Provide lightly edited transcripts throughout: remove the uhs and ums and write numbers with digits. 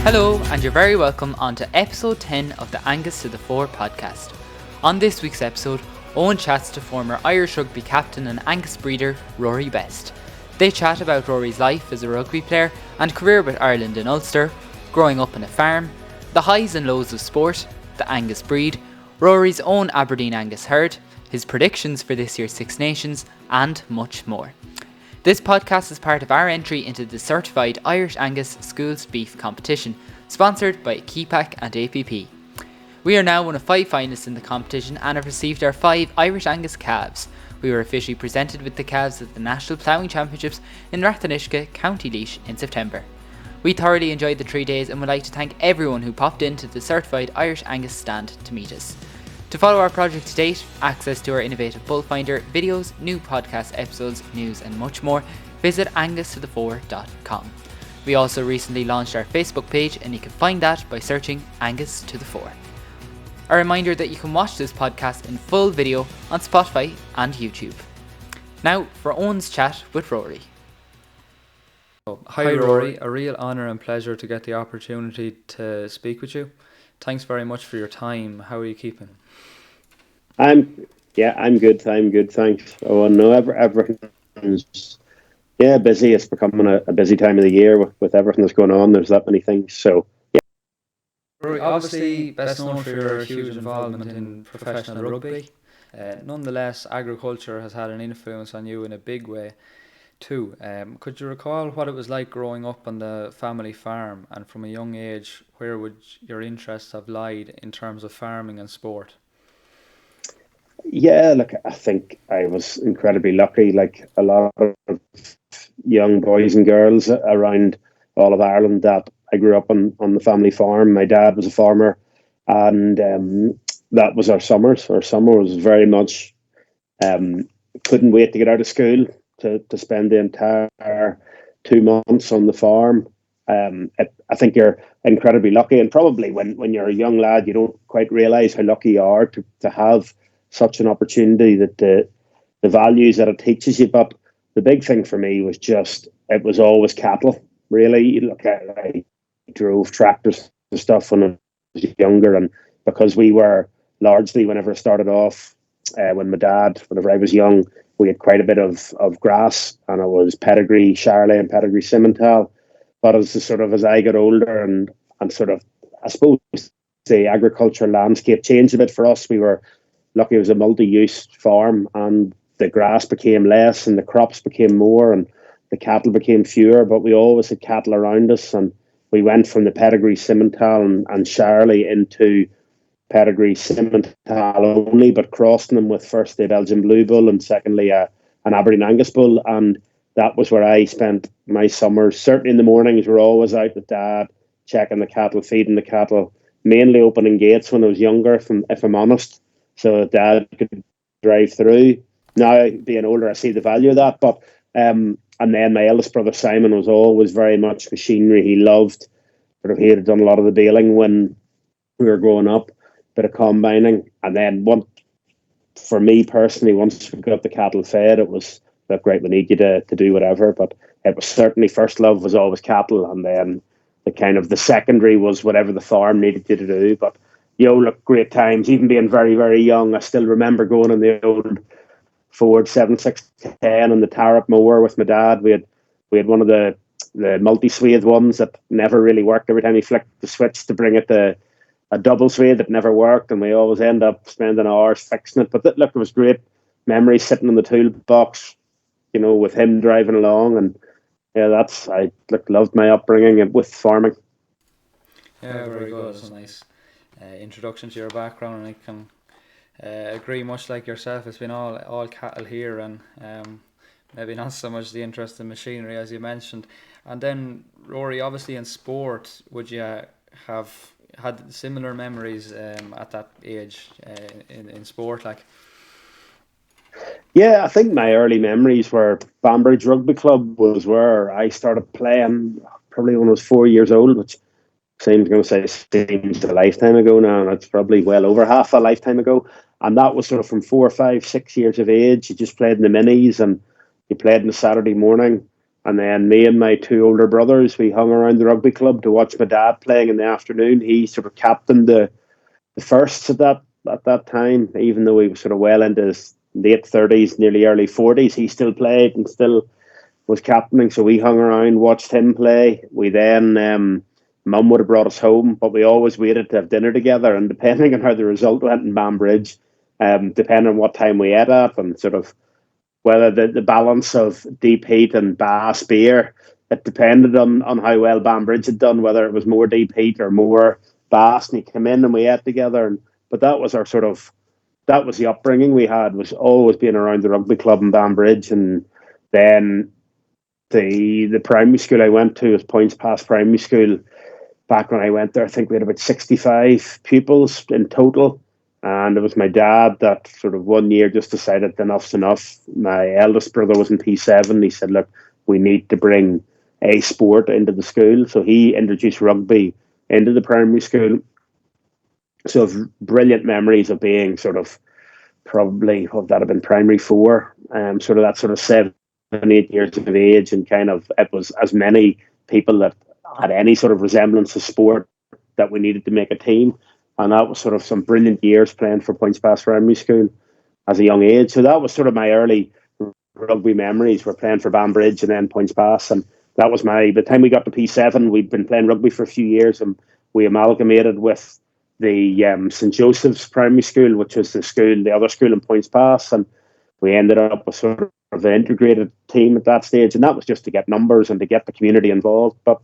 Hello, and you're very welcome onto episode 10 of the Angus to the Fore podcast. On this week's episode, Eoin chats to former Irish rugby captain and Angus breeder Rory Best. They chat about Rory's life as a rugby player and career with Ireland and Ulster, growing up on a farm, the highs and lows of sport, the Angus breed, Rory's own Aberdeen Angus herd, his predictions for this year's Six Nations, and much more. This podcast is part of our entry into the Certified Irish Angus Schools Beef competition, sponsored by KeyPack and APP. We are now one of 5 finalists in the competition and have received our 5 Irish Angus calves. We were officially presented with the calves at the National Ploughing Championships in Ratheniska, County Laois in September. We thoroughly enjoyed the 3 days and would like to thank everyone who popped into the Certified Irish Angus stand to meet us. To follow our project to date, access to our innovative bull finder, videos, new podcast episodes, news and much more, visit angustothefore.com. We also recently launched our Facebook page and you can find that by searching Angus to the Fore. A reminder that you can watch this podcast in full video on Spotify and YouTube. Now for Eoin's chat with Rory. Hi Rory, a real honour and pleasure to get the opportunity to speak with you. Thanks very much for your time. How are you keeping? I'm good. Thanks. Oh no, everything's busy. It's becoming a busy time of the year with everything that's going on. There's that many things. So yeah. Rory, obviously best known for your huge involvement in professional rugby. Nonetheless, agriculture has had an influence on you in a big way too. Could you recall what it was like growing up on the family farm, and from a young age, where would your interests have lied in terms of farming and sport? Yeah, look, I think I was incredibly lucky. Like a lot of young boys and girls around all of Ireland, that I grew up on the family farm. My dad was a farmer, and that was our summers. Our summer was very much couldn't wait to get out of school to spend the entire 2 months on the farm. I think you're incredibly lucky, and probably when you're a young lad, you don't quite realise how lucky you are to have such an opportunity, that the values that it teaches you. But the big thing for me was just, it was always cattle, really. Look, I drove tractors and stuff when I was younger, and because we were largely, whenever I started off, whenever I was young, we had quite a bit of grass, and it was pedigree Charley and pedigree Simmental. But as I got older and sort of, I suppose the agricultural landscape changed a bit for us. We were lucky it was a multi-use farm, and the grass became less and the crops became more and the cattle became fewer, but we always had cattle around us, and we went from the pedigree Simmental and Charley into pedigree Simmental only, but crossing them with first the Belgian Blue Bull and secondly an Aberdeen Angus Bull. And that was where I spent my summers. Certainly in the mornings, we're always out with Dad, checking the cattle, feeding the cattle, mainly opening gates when I was younger, if I'm honest, so Dad could drive through. Now, being older, I see the value of that. But and then my eldest brother Simon was always very much machinery. He loved, he had done a lot of the baling when we were growing up, bit of combining. And then for me personally, once we got the cattle fed, it was, look, great, we need you to do whatever. But it was certainly, first love was always cattle, and then the secondary was whatever the farm needed you to do. But look, great times. Even being very, very young, I still remember going in the old Ford 7610 and the Tarrant mower with my dad. We had one of the multi-swathe ones that never really worked. Every time he flicked the switch to bring it to a double swathe, that never worked, and we always end up spending hours fixing it. But look, it was great memories sitting in the toolbox, with him driving along. And I loved my upbringing with farming. Yeah, very good. That's a nice introduction to your background, and I can agree, much like yourself, it's been all cattle here, and maybe not so much the interest in machinery as you mentioned. And then Rory, obviously in sport, would you have had similar memories at that age in sport, like? Yeah, I think my early memories were Banbridge Rugby Club was where I started playing, probably when I was 4 years old, which seems a lifetime ago now, and it's probably well over half a lifetime ago. And that was sort of from 4, 5, 6 years of age. You just played in the minis, and you played on a Saturday morning, And then me and my two older brothers, we hung around the rugby club to watch my dad playing in the afternoon. He sort of captained the firsts at that time, even though he was sort of well into his late 30s, nearly early 40s. He still played and still was captaining. So we hung around, watched him play. We then, Mum would have brought us home, but we always waited to have dinner together. And depending on how the result went in Banbridge, depending on what time we ate at, and sort of whether the balance of deep heat and Bass beer, it depended on how well Banbridge had done, whether it was more deep heat or more Bass. And he came in and we ate together. But that was that was the upbringing we had, was always being around the rugby club in Banbridge. And then the primary school I went to was Points Pass Primary School. Back when I went there, I think we had about 65 pupils in total. And it was my dad that sort of one year just decided enough's enough. My eldest brother was in P7. He said, look, we need to bring a sport into the school. So he introduced rugby into the primary school. So I've brilliant memories of being sort of probably, what that have been, primary 4, sort of that sort of 7, 8 years of age. And kind of, it was as many people that had any sort of resemblance to sport that we needed to make a team. And that was sort of some brilliant years playing for Points Pass Primary School as a young age. So that was sort of my early rugby memories. We're playing for Banbridge and then Points Pass. And that was by the time we got to P7, we'd been playing rugby for a few years, and we amalgamated with the St. Joseph's Primary School, which was the other school in Points Pass. And we ended up with sort of an integrated team at that stage. And that was just to get numbers and to get the community involved. But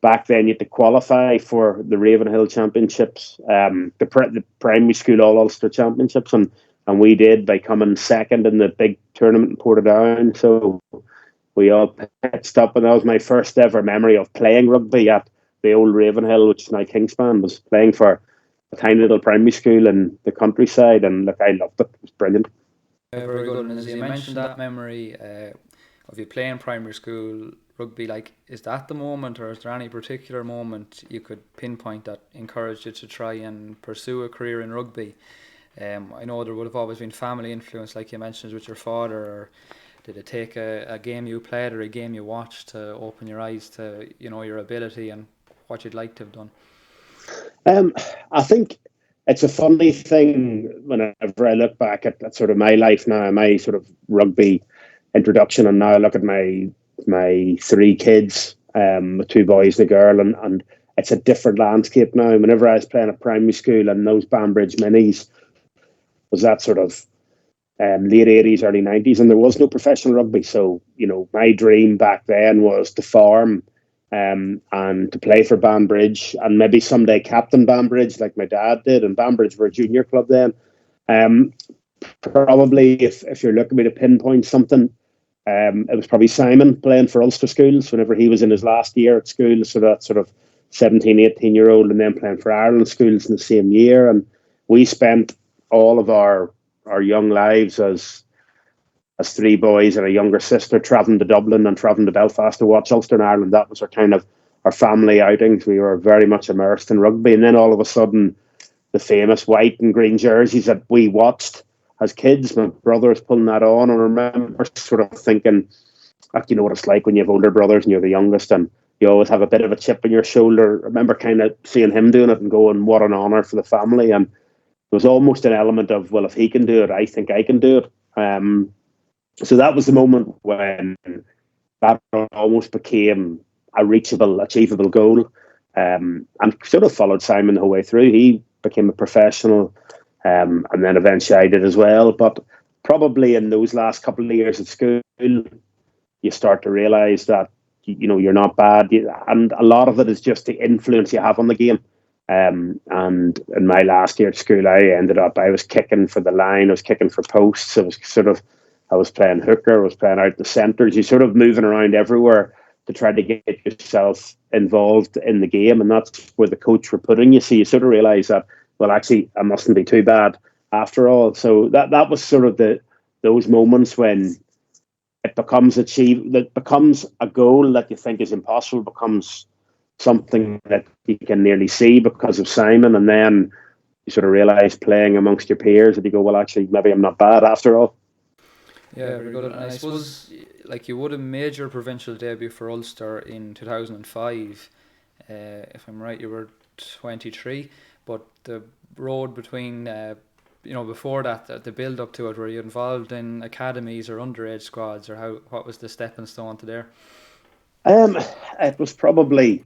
back then, you had to qualify for the Ravenhill Championships, the primary school All Ulster Championships, and we did by coming second in the big tournament in Portadown. So we all pitched up, and that was my first ever memory of playing rugby at the old Ravenhill, which is now Kingspan. Was playing for a tiny little primary school in the countryside, and look, I loved it. It was brilliant. Very good. And as you mentioned that memory of you playing primary school rugby, like, is that the moment, or is there any particular moment you could pinpoint that encouraged you to try and pursue a career in rugby? I know there would have always been family influence, like you mentioned, with your father, or did it take a game you played or a game you watched to open your eyes to, your ability and what you'd like to have done? I think it's a funny thing whenever I look back at sort of my life now, my sort of rugby introduction, and now I look at my 3 kids, with 2 boys and a girl, and it's a different landscape now. Whenever I was playing at primary school and those Banbridge minis, was that sort of late 80s, early 90s, and there was no professional rugby. So, my dream back then was to farm and to play for Banbridge, and maybe someday captain Banbridge like my dad did. And Banbridge were a junior club then. Probably, if you're looking at me to pinpoint something, it was probably Simon playing for Ulster schools whenever he was in his last year at school. So that sort of 17, 18-year-old, and then playing for Ireland schools in the same year. And we spent all of our young lives as 3 boys and a younger sister travelling to Dublin and travelling to Belfast to watch Ulster and Ireland. That was our family outings. We were very much immersed in rugby. And then all of a sudden, the famous white and green jerseys that we watched as kids, my brother was pulling that on. And I remember sort of thinking, like, you know what it's like when you have older brothers and you're the youngest, and you always have a bit of a chip on your shoulder. I remember kind of seeing him doing it and going, what an honour for the family. And there was almost an element of, well, if he can do it, I think I can do it. So that was the moment when that almost became a reachable, achievable goal. And sort of followed Simon the whole way through. He became a professional, and then eventually I did as well. But probably in those last couple of years at school, you start to realise that, you're not bad. And a lot of it is just the influence you have on the game. And in my last year at school, I was kicking for the line, I was kicking for posts, I was playing hooker, I was playing out the centres. You're sort of moving around everywhere to try to get yourself involved in the game, and that's where the coach were putting you. So you sort of realise that, well, actually, I mustn't be too bad after all. So that was sort of those moments when it becomes a goal that you think is impossible, becomes something that you can nearly see because of Simon, and then you sort of realise playing amongst your peers that you go, well, actually, maybe I'm not bad after all. Yeah, very good. And I suppose, like, you would have made your provincial debut for Ulster in 2005. If I'm right, you were 23. But the road between, before that, the build up to it, were you involved in academies or underage squads, or what was the stepping stone to there? It was probably,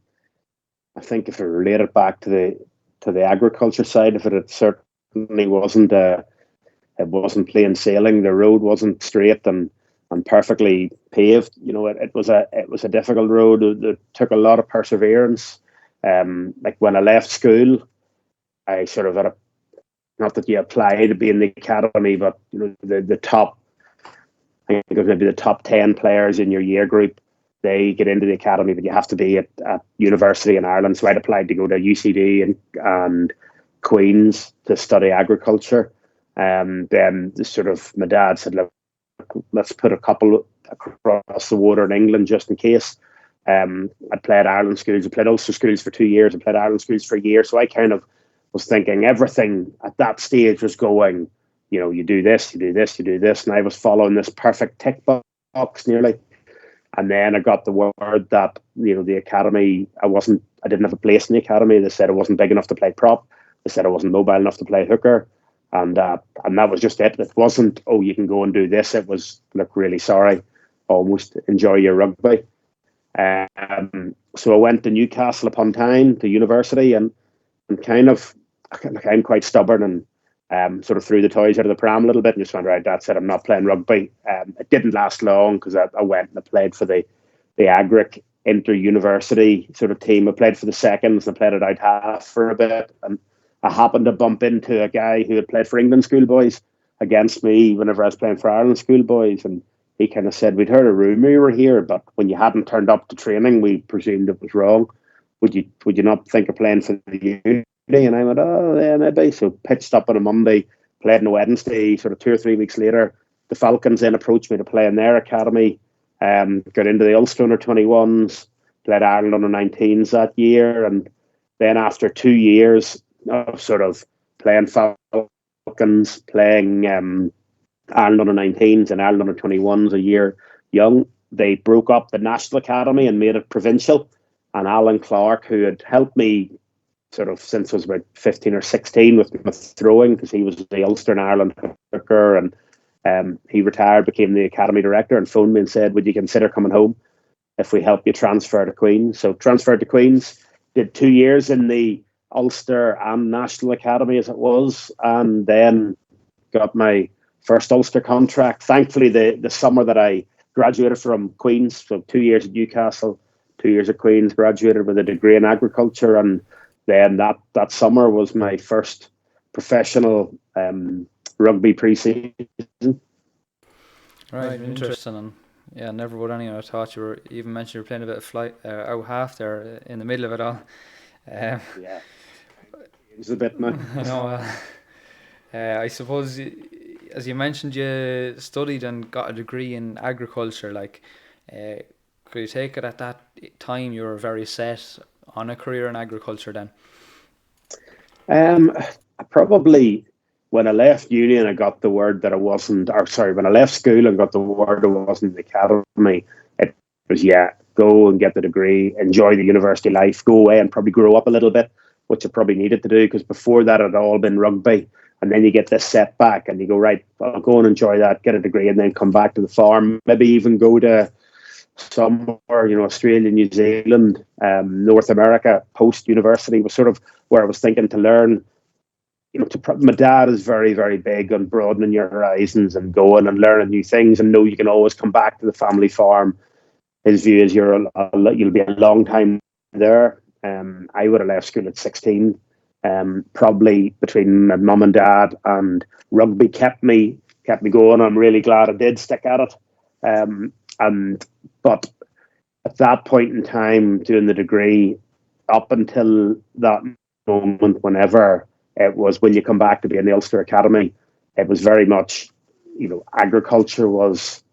I think, if I relate it back to the agriculture side of it, it certainly wasn't. It wasn't plain sailing. The road wasn't straight and perfectly paved. It was a difficult road. It took a lot of perseverance. Like when I left school, I sort of had not that you apply to be in the academy, but the top, I think it was maybe the top 10 players in your year group, they get into the academy, but you have to be at university in Ireland. So I'd applied to go to UCD and Queen's to study agriculture. Then my dad said, look, let's put a couple across the water in England just in case. I played Ireland schools, I played Ulster schools for 2 years, I played Ireland schools for a year. So I kind of was thinking everything at that stage was going, you do this, you do this, you do this. And I was following this perfect tick box nearly. And then I got the word that, the academy, I didn't have a place in the academy. They said I wasn't big enough to play prop. They said I wasn't mobile enough to play hooker. And that was just it. It wasn't, oh, you can go and do this. It was, look, really sorry, almost enjoy your rugby. So I went to Newcastle upon Tyne to university and kind of, like, I'm quite stubborn and sort of threw the toys out of the pram a little bit and just went, right, that's it, I'm not playing rugby. It didn't last long because I went and I played for the Agric inter-university sort of team. I played for the seconds and I played it out half for a bit. And I happened to bump into a guy who had played for England schoolboys against me whenever I was playing for Ireland schoolboys. And he kind of said, we'd heard a rumour you were here, but when you hadn't turned up to training, we presumed it was wrong. Would you not think of playing for the uni? And I went, oh, yeah, maybe. So pitched up on a Monday, played on a Wednesday, sort of 2 or 3 weeks later. The Falcons then approached me to play in their academy, got into the Ulster under 21s, played Ireland under 19s that year. And then after 2 years of sort of playing Falcons, playing Ireland under 19s and Ireland under 21s a year young, they broke up the National Academy and made it provincial. And Alan Clark, who had helped me sort of since I was about 15 or 16 with my throwing, because he was the Ulster and Ireland hooker, and he retired, became the academy director, and phoned me and said, would you consider coming home if we help you transfer to Queen's? So transferred to Queen's, did 2 years in the Ulster and National Academy as it was, and then got my first Ulster contract. Thankfully, the summer that I graduated from Queen's, so 2 years at Newcastle, 2 years at Queen's, graduated with a degree in agriculture, and then that summer was my first professional rugby pre-season. Right, interesting. And yeah, never would anyone have thought you were, even mentioned you were playing a bit of flight out half there in the middle of it all. Yeah, it was a bit, man. I know. I suppose, as you mentioned, you studied and got a degree in agriculture. Like, could you take it at that time you were very set on a career in agriculture then? Probably when I left uni and I got the word that I wasn't, or sorry, when I left school and got the word I wasn't in the academy, it was, go and get the degree, enjoy the university life, go away and probably grow up a little bit, which I probably needed to do, because before that it had all been rugby. And then you get this setback and you go, right, I'll go and enjoy that, get a degree, and then come back to the farm, maybe even go to somewhere, Australia, New Zealand, North America, post-university was sort of where I was thinking to learn. My dad is very, very big on broadening your horizons and going and learning new things, and know you can always come back to the family farm. His view is you'll be a long time there. I would have left school at 16. Probably between my mum and dad and rugby kept me going. I'm really glad I did stick at it. But at that point in time, doing the degree, up until that moment, whenever it was, when you come back to be in the Ulster Academy, it was very much, agriculture was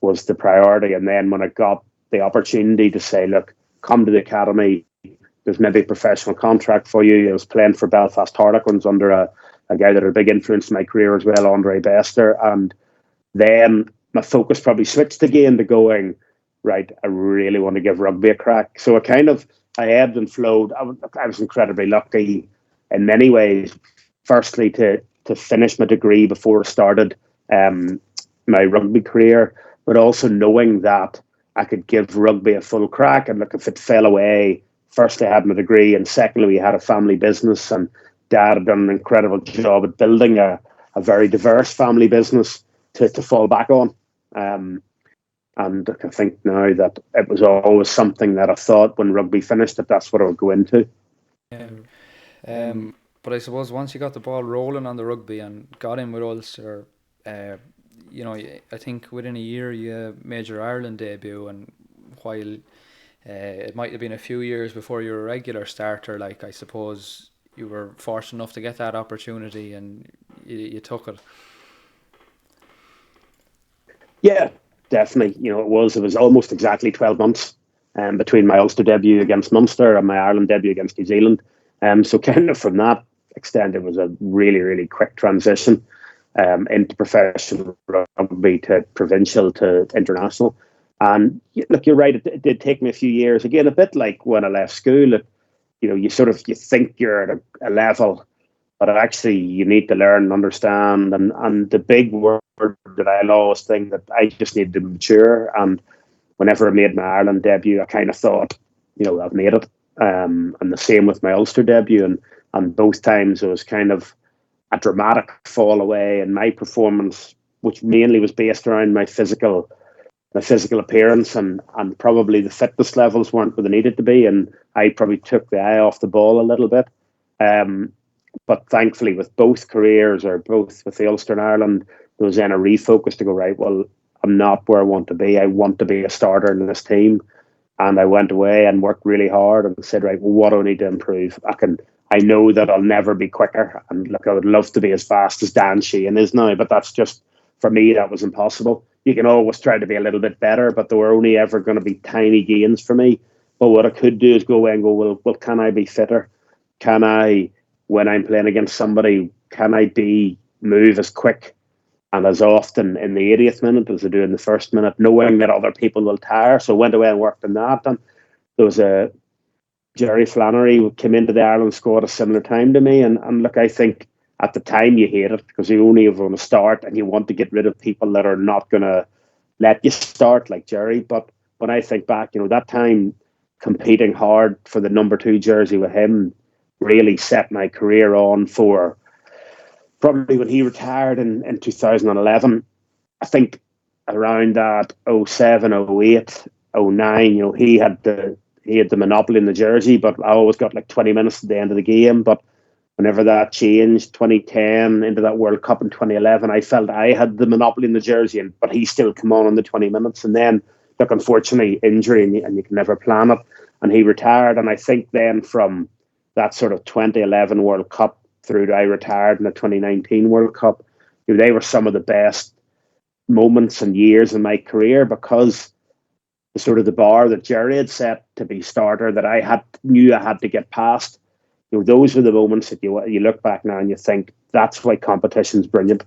the priority. And then when I got the opportunity to say, look, come to the academy, there's maybe a professional contract for you. I was playing for Belfast Harlequins under a guy that had a big influence in my career as well, Andre Bester. And then my focus probably switched again to going, right, I really want to give rugby a crack. So I ebbed and flowed. I was incredibly lucky in many ways. Firstly, to finish my degree before I started my rugby career, but also knowing that I could give rugby a full crack. And look, if it fell away, firstly, I had my degree, and secondly, we had a family business, and Dad had done an incredible job at building a very diverse family business to fall back on. And I think now that it was always something that I thought when rugby finished that that's what I would go into. But I suppose once you got the ball rolling on the rugby and got in with Ulster, I think within a year you made your Ireland debut, and while it might have been a few years before you were a regular starter, like I suppose you were fortunate enough to get that opportunity and you took it. Yeah, definitely. It was almost exactly 12 months between my Ulster debut against Munster and my Ireland debut against New Zealand. So kind of from that extent, it was a really, really quick transition into professional rugby to provincial to international. And look, you're right, it did take me a few years. Again, a bit like when I left school, you think you're at a level, but actually you need to learn and understand. And the big word that I always think that I just need to mature. And whenever I made my Ireland debut, I kind of thought, I've made it. And the same with my Ulster debut. And both times it was kind of a dramatic fall away in my performance, which mainly was based around my physical appearance, and probably the fitness levels weren't where they needed to be. And I probably took the eye off the ball a little bit. But thankfully, with both careers, or both with the Ulster and Ireland, there was then a refocus to go, right, well, I'm not where I want to be. I want to be a starter in this team. And I went away and worked really hard and said, right, well, what do I need to improve? I know that I'll never be quicker. And look, I would love to be as fast as Dan Sheehan is now, but that's just, for me, that was impossible. You can always try to be a little bit better, but there were only ever going to be tiny gains for me. But what I could do is go away and go, well, can I be fitter? Can I, when I'm playing against somebody, can I move as quick and as often in the 80th minute as I do in the first minute, knowing that other people will tire? So I went away and worked on that. And there was Jerry Flannery who came into the Ireland squad a similar time to me. And look, I think at the time you hate it because you only want to start and you want to get rid of people that are not going to let you start, like Jerry. But when I think back, that time competing hard for the number 2 jersey with him really set my career on for probably when he retired in 2011. I think around that 07, 08, 09, he had the monopoly in the jersey, but I always got like 20 minutes at the end of the game. But whenever that changed, 2010 into that World Cup in 2011, I felt I had the monopoly in the jersey, but he still came on the 20 minutes. And then, look, unfortunately, injury, and you can never plan it. And he retired. And I think then from that sort of 2011 World Cup through to I retired in the 2019 World Cup, they were some of the best moments and years in my career because the sort of the bar that Jerry had set to be starter that I knew I had to get past. Those were the moments that you look back now and you think that's why competition's brilliant,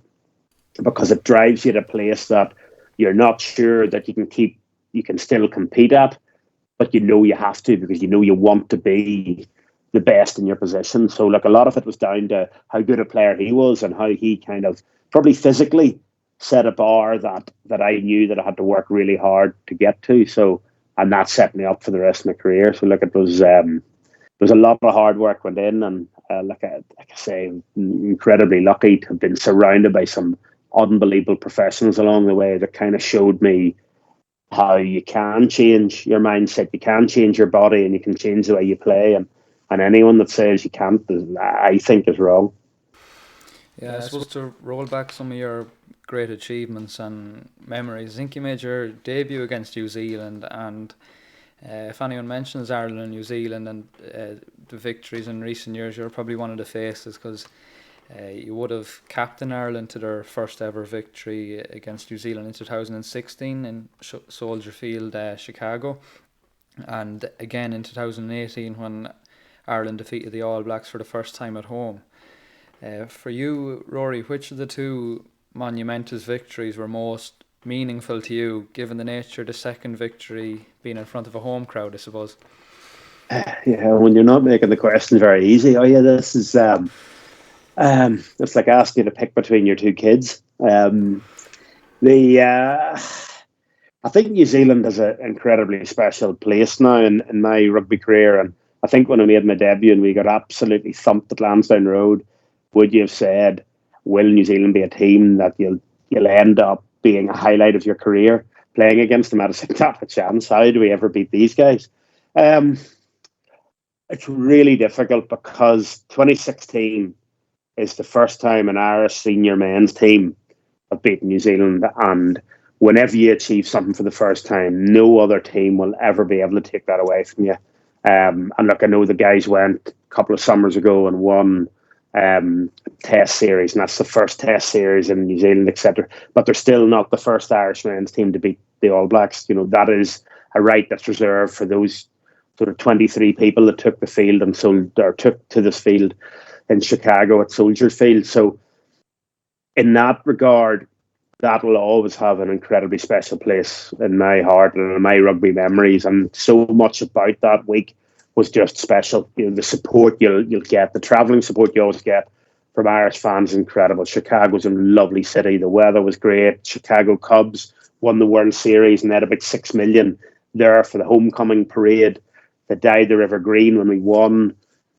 because it drives you to a place that you're not sure that you can still compete at, but you have to, because you want to be the best in your position. So look, a lot of it was down to how good a player he was and how he kind of probably physically set a bar that I knew that I had to work really hard to get to. So, and that set me up for the rest of my career. So look, it was a lot of hard work went in, and like I say, incredibly lucky to have been surrounded by some unbelievable professionals along the way that kind of showed me how you can change your mindset, you can change your body, and you can change the way you play. And anyone that says you can't, I think, is wrong. Yeah, I suppose to roll back some of your great achievements and memories, I think you made your debut against New Zealand, and if anyone mentions Ireland and New Zealand and the victories in recent years, you're probably one of the faces, because you would have captained Ireland to their first ever victory against New Zealand in 2016 in Soldier Field, Chicago, and again in 2018 when Ireland defeated the All Blacks for the first time at home. For you, Rory, which of the two monumentous victories were most meaningful to you, given the nature of the second victory being in front of a home crowd, I suppose? Yeah, when you're not making the question very easy, oh yeah, this is it's like asking you to pick between your two kids. The I think New Zealand has an incredibly special place now in my rugby career, and I think when I made my debut and we got absolutely thumped at Lansdowne Road, would you have said, "Will New Zealand be a team that you'll end up being a highlight of your career playing against them?" I'd have said, "Not a chance. How do we ever beat these guys?" Um, it's really difficult because 2016 is the first time an Irish senior men's team have beaten New Zealand, and whenever you achieve something for the first time, no other team will ever be able to take that away from you. And look, I know the guys went a couple of summers ago and won Test series, and that's the first Test series in New Zealand, etc. But they're still not the first Irish men's team to beat the All Blacks. You know, that is a right that's reserved for those sort of 23 people that took the field and took to this field in Chicago at Soldier Field. So in that regard, that will always have an incredibly special place in my heart and in my rugby memories. And so much about that week was just special. You know, the support you'll get, the travelling support you always get from Irish fans is incredible. Chicago's a lovely city. The weather was great. Chicago Cubs won the World Series and they had about 6 million there for the homecoming parade. They dyed the river green when we won.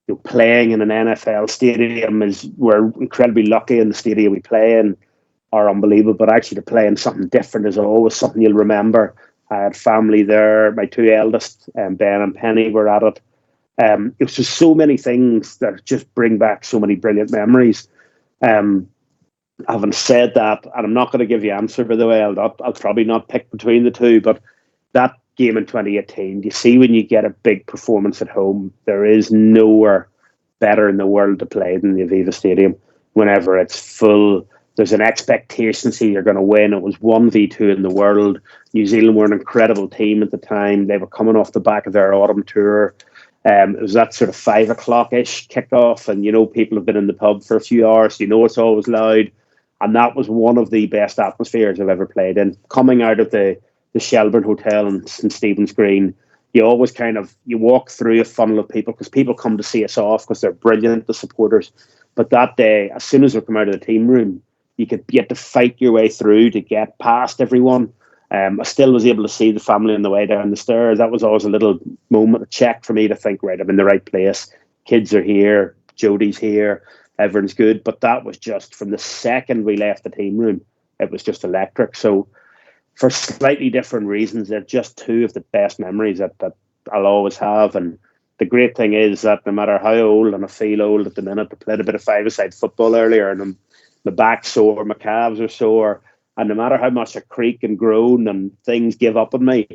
You know, playing in an NFL stadium we're incredibly lucky in the stadium we play in are unbelievable, but actually to play in something different is always something you'll remember. I had family there. My two eldest, Ben and Penny, were at it. It was just so many things that just bring back so many brilliant memories. Having said that, and I'm not going to give you an answer, by the way, I'll probably not pick between the two, but that game in 2018, you see when you get a big performance at home, there is nowhere better in the world to play than the Aviva Stadium. Whenever it's full, there's an expectation that you're going to win. It was 1v2 in the world. New Zealand were an incredible team at the time. They were coming off the back of their autumn tour. It was that sort of 5 o'clock-ish kickoff, and, you know, people have been in the pub for a few hours, so you know it's always loud. And that was one of the best atmospheres I've ever played in. Coming out of the Shelburne Hotel in St Stephen's Green, you always you walk through a funnel of people because people come to see us off because they're brilliant, the supporters. But that day, as soon as we come out of the team room, you had to fight your way through to get past everyone. I still was able to see the family on the way down the stairs. That was always a little moment, a check for me to think, right, I'm in the right place. Kids are here, Jodie's here, everyone's good. But that was just from the second we left the team room, it was just electric. So for slightly different reasons, they're just two of the best memories that I'll always have. And the great thing is that no matter how old, and I feel old at the minute, I played a bit of five-a-side football earlier, and my back's sore, my calves are sore, and no matter how much I creak and groan and things give up on me,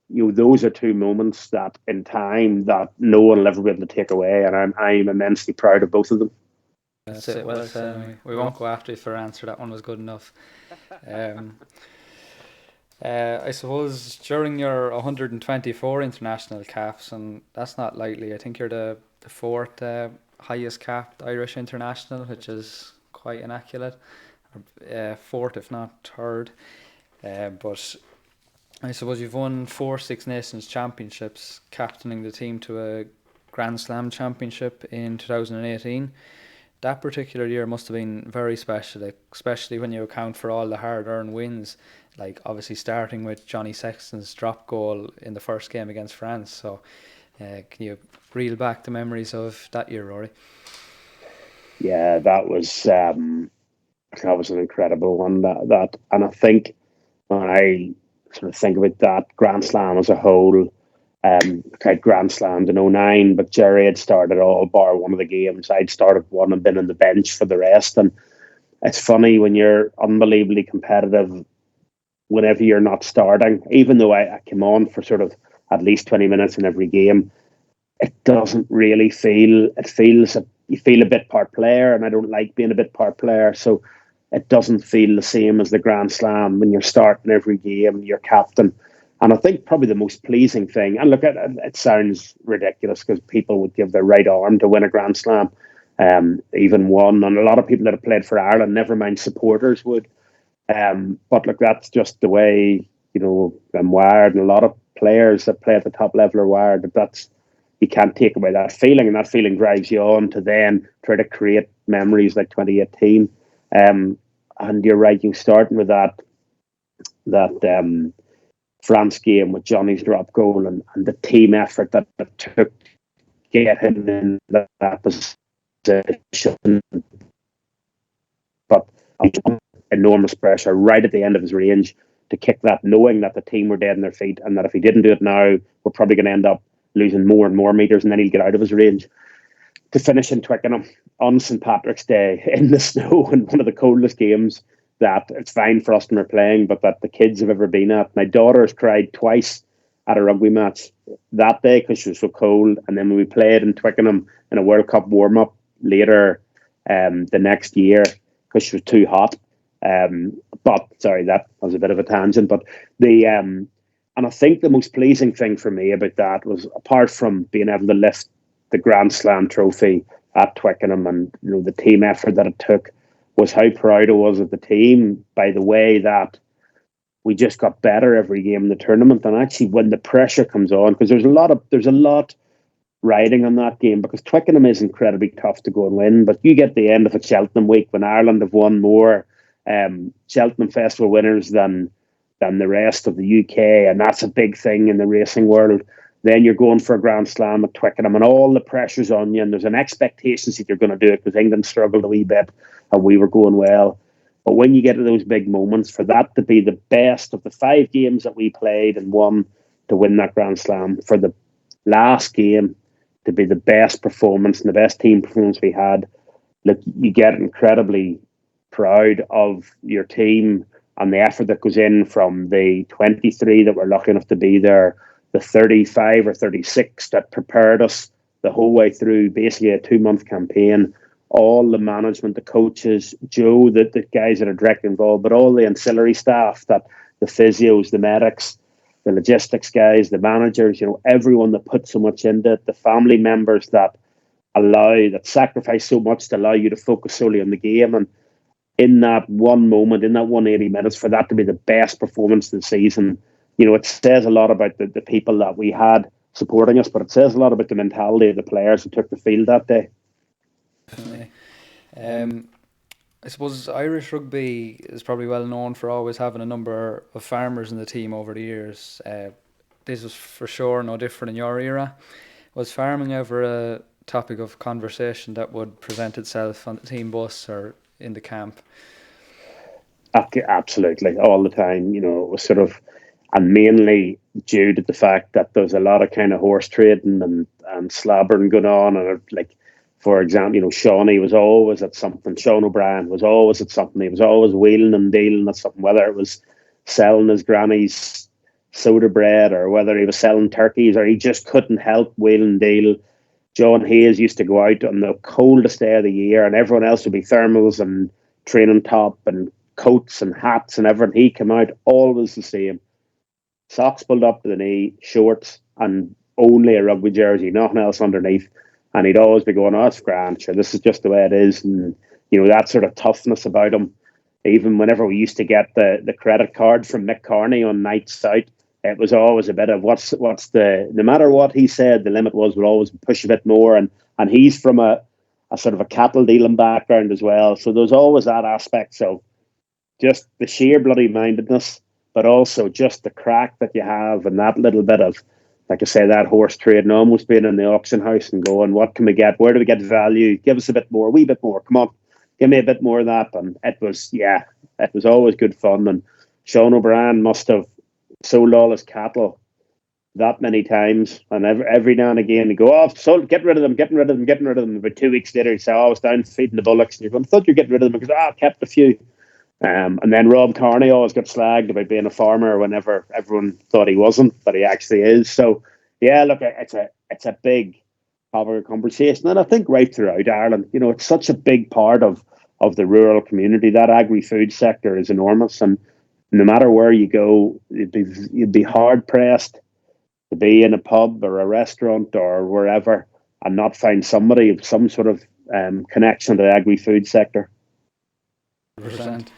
you know, those are two moments that in time that no one will ever be able to take away, and I'm immensely proud of both of them. That's it. Well said. We won't go after you for answer. That one was good enough. I suppose during your 124 international caps, and that's not lightly, I think you're the fourth highest capped Irish international, which is quite immaculate. Fourth, if not third. But I suppose you've won 4 Six Nations championships, captaining the team to a Grand Slam championship in 2018. That particular year must have been very special, especially when you account for all the hard-earned wins, like obviously starting with Johnny Sexton's drop goal in the first game against France. So can you reel back the memories of that year, Rory? Yeah, that was an incredible one. That and I think when I sort of think about that Grand Slam as a whole, Grand Slammed in 2009, but Jerry had started all bar one of the games. I'd started one and been on the bench for the rest. And it's funny when you're unbelievably competitive, whenever you're not starting, even though I came on for sort of at least 20 minutes in every game, it doesn't really feel, you feel a bit part player, and I don't like being a bit part player. So it doesn't feel the same as the Grand Slam when you're starting every game, you're captain. And I think probably the most pleasing thing, and look, it sounds ridiculous because people would give their right arm to win a Grand Slam, even one, and a lot of people that have played for Ireland, never mind supporters, would. But look, that's just the way, I'm wired, and a lot of players that play at the top level are wired. That's you can't take away that feeling, and that feeling drives you on to then try to create memories like 2018. And you're right, you starting with that France game with Johnny's drop goal, and the team effort that it took to get him in that position. But enormous pressure right at the end of his range to kick that, knowing that the team were dead in their feet, and that if he didn't do it now, we're probably going to end up losing more and more meters, and then he'll get out of his range. To finish in Twickenham on St Patrick's Day in the snow, in one of the coldest games that it's fine for us when we're playing, but that the kids have ever been at. My daughter has cried twice at a rugby match that day because she was so cold, and then when we played in Twickenham in a World Cup warm-up later the next year because she was too hot. But sorry, that was a bit of a tangent. But and I think the most pleasing thing for me about that was, apart from being able to lift the Grand Slam trophy at Twickenham and the team effort that it took, was how proud I was of the team by the way that we just got better every game in the tournament. And actually, when the pressure comes on, because there's a lot riding on that game, because Twickenham is incredibly tough to go and win. But you get the end of a Cheltenham week when Ireland have won more Cheltenham Festival winners than the rest of the UK, and that's a big thing in the racing world. Then you're going for a Grand Slam at Twickenham, and all the pressure's on you, and there's an expectation that you're going to do it because England struggled a wee bit and we were going well. But when you get to those big moments, for that to be the best of the 5 games that we played and won to win that Grand Slam, for the last game to be the best performance and the best team performance we had, look, you get incredibly proud of your team and the effort that goes in, from the 23 that were lucky enough to be there, the 35 or 36 that prepared us the whole way through basically a 2-month campaign, all the management, the coaches, Joe, the guys that are directly involved, but all the ancillary staff, that the physios, the medics, the logistics guys, the managers, everyone that put so much into it, the family members that sacrifice so much to allow you to focus solely on the game. And in that one moment, in that 180 minutes, for that to be the best performance of the season, it says a lot about the people that we had supporting us, but it says a lot about the mentality of the players who took the field that day. Definitely. I suppose Irish rugby is probably well known for always having a number of farmers in the team over the years. This was for sure no different in your era. Was farming ever a topic of conversation that would present itself on the team bus or in the camp? Absolutely, all the time. It was sort of, and mainly due to the fact that there's a lot of kind of horse trading and slabbering going on, and for example, Shawnee was always at something. Sean O'Brien was always at something. He was always wheeling and dealing at something, whether it was selling his granny's soda bread or whether he was selling turkeys, or he just couldn't help wheel and deal. John Hayes used to go out on the coldest day of the year, and everyone else would be thermals and training top and coats and hats and everything. He came out always the same. Socks pulled up to the knee, shorts, and only a rugby jersey, nothing else underneath. And he'd always be going, "Oh, it's grand, sure, this is just the way it is." And, that sort of toughness about him. Even whenever we used to get the credit card from Mick Carney on nights out, it was always a bit of no matter what he said, the limit was, we'll always push a bit more. And he's from a sort of a cattle dealing background as well. So there's always that aspect. So just the sheer bloody mindedness, but also just the crack that you have, and that little bit of, like I say, that horse trade, and almost being in the auction house and going, what can we get? Where do we get value? Give us a bit more, a wee bit more. Come on, give me a bit more of that. And it was always good fun. And Sean O'Brien must have sold all his cattle that many times. And every now and again, he'd go, "Oh, sold, getting rid of them. About 2 weeks later, he'd say, "Oh, I was down feeding the bullocks." And you're going, "I thought you're getting rid of them." Because, I kept a few. And then Rob Carney always got slagged about being a farmer whenever everyone thought he wasn't, but he actually is. So, yeah, look, it's a big topic of conversation, and I think right throughout Ireland, it's such a big part of the rural community. That agri-food sector is enormous, and no matter where you go, you'd be hard pressed to be in a pub or a restaurant or wherever and not find somebody with some sort of connection to the agri-food sector. 100%.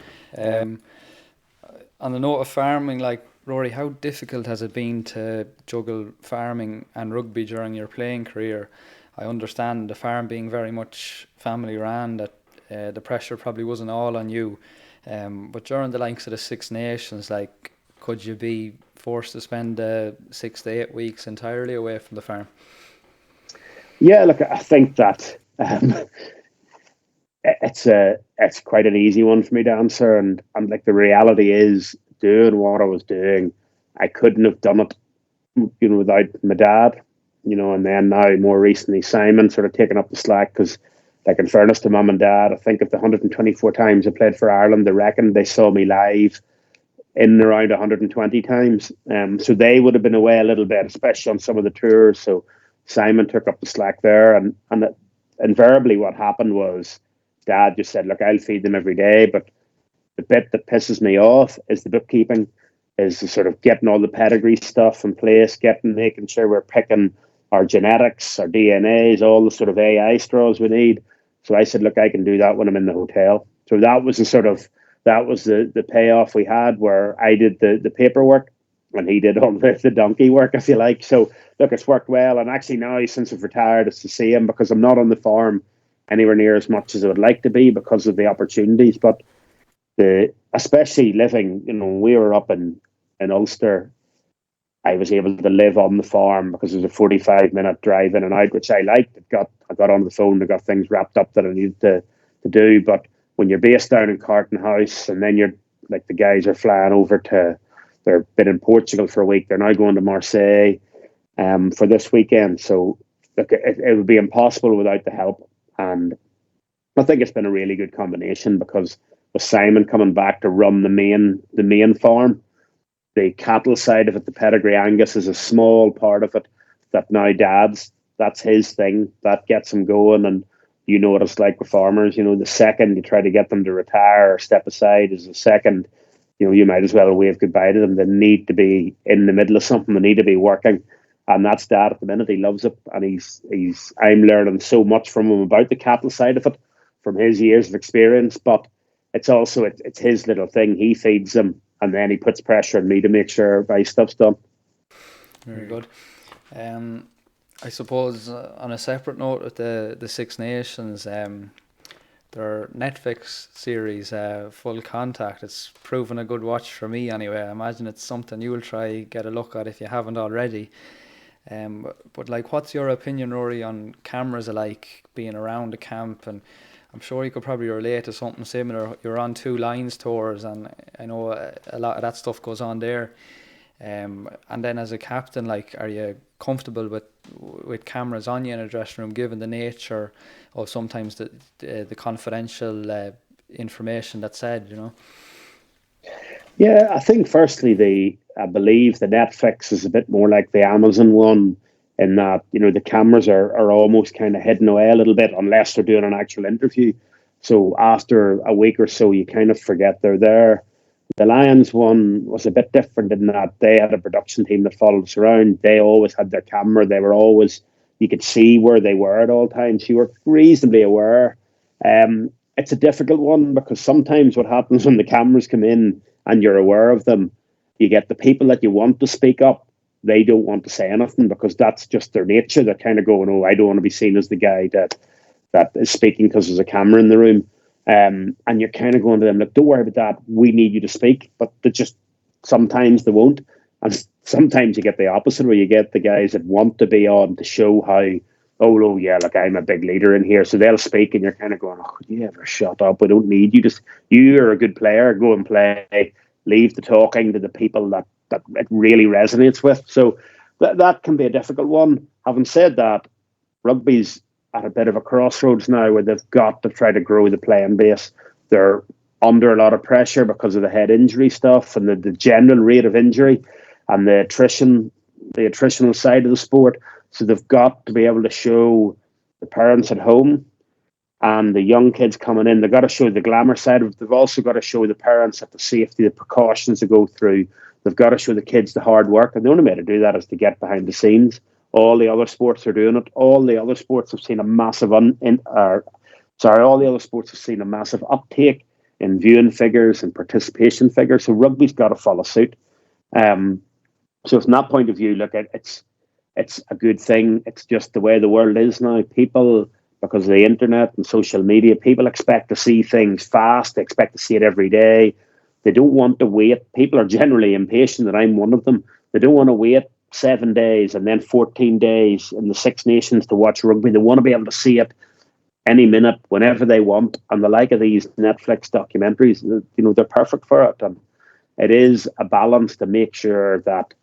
on the note of farming, like Rory, how difficult has it been to juggle farming and rugby during your playing career? I understand the farm being very much family ran, that the pressure probably wasn't all on you. But during the likes of the Six Nations, like, could you be forced to spend 6 to 8 weeks entirely away from the farm? Yeah, look, I think that it's quite an easy one for me to answer, and like the reality is, doing what I was doing, I couldn't have done it, without my dad, and then now more recently Simon sort of taking up the slack because, like, in fairness to mum and dad, I think of the 124 times I played for Ireland, they reckon they saw me live in and around 120 times. So they would have been away a little bit, especially on some of the tours. So Simon took up the slack there, and invariably what happened was Dad just said, "Look, I'll feed them every day." But the bit that pisses me off is the bookkeeping, is the sort of getting all the pedigree stuff in place, making sure we're picking our genetics, our DNAs, all the sort of AI straws we need. So I said, "Look, I can do that when I'm in the hotel." So that was the payoff we had, where I did the paperwork and he did all the donkey work, if you like. So look, it's worked well. And actually now, since I've retired, it's to see him, because I'm not on the farm anywhere near as much as I would like to be because of the opportunities. But especially living, we were up in Ulster, I was able to live on the farm because it was a 45-minute drive in and out, which I liked. I got on the phone, I got things wrapped up that I needed to do. But when you're based down in Carton House, and then you're like, the guys are flying over they've been in Portugal for a week, they're now going to Marseille for this weekend. So look, it would be impossible without the help. And I think it's been a really good combination, because with Simon coming back to run the main farm, the cattle side of it, the pedigree Angus, is a small part of it that now that's his thing. That gets him going. And you know what it's like with farmers. The second you try to get them to retire or step aside is the second, you might as well wave goodbye to them. They need to be in the middle of something. They need to be working. And that's Dad at the minute. He loves it. And I'm learning so much from him about the cattle side of it, from his years of experience. But it's also, it's his little thing. He feeds them, and then he puts pressure on me to make sure my stuff's done. Very good. I suppose on a separate note, with the Six Nations, their Netflix series, Full Contact, it's proven a good watch for me anyway. I imagine it's something you will try get a look at if you haven't already. But like, what's your opinion, Rory, on cameras alike, being around the camp? And I'm sure you could probably relate to something similar. You're on two lines tours, and I know a lot of that stuff goes on there. And then as a captain, like, are you comfortable with cameras on you in a dressing room, given the nature of sometimes the confidential information that's said, Yeah, I think firstly, I believe the Netflix is a bit more like the Amazon one, in that, the cameras are almost kind of hidden away a little bit, unless they're doing an actual interview. So after a week or so, you kind of forget they're there. The Lions one was a bit different in that they had a production team that followed us around. They always had their camera. You could see where they were at all times. You were reasonably aware. It's a difficult one, because sometimes what happens when the cameras come in and you're aware of them, you get the people that you want to speak up, they don't want to say anything, because that's just their nature. They're kind of going, "Oh, I don't want to be seen as the guy that is speaking because there's a camera in the room." And you're kind of going to them, "Look, don't worry about that. We need you to speak." But sometimes they won't. And sometimes you get the opposite, where you get the guys that want to be on to show how, "Oh, yeah, look, I'm a big leader in here." So they'll speak, and you're kind of going, "Oh, could you ever shut up? We don't need you. You're a good player. Go and play. Leave the talking to the people that it really resonates with." So that can be a difficult one. Having said that, rugby's at a bit of a crossroads now, where they've got to try to grow the playing base. They're under a lot of pressure because of the head injury stuff, and the general rate of injury, and the attritional side of the sport. So they've got to be able to show the parents at home and the young kids coming in. They've got to show the glamour side of it. They've also got to show the parents at the safety, the precautions to go through. They've got to show the kids the hard work. And the only way to do that is to get behind the scenes. All the other sports are doing it. All the other sports have seen a massive uptake in viewing figures and participation figures. So rugby's got to follow suit. So from that point of view, look, it's a good thing. It's just the way the world is now. People, because of the internet and social media, people expect to see things fast. They expect to see it every day. They don't want to wait. People are generally impatient, and I'm one of them. They don't want to wait 7 days and then 14 days in the Six Nations to watch rugby. They want to be able to see it any minute, whenever they want. And the like of these Netflix documentaries, they're perfect for it. And it is a balance to make sure that,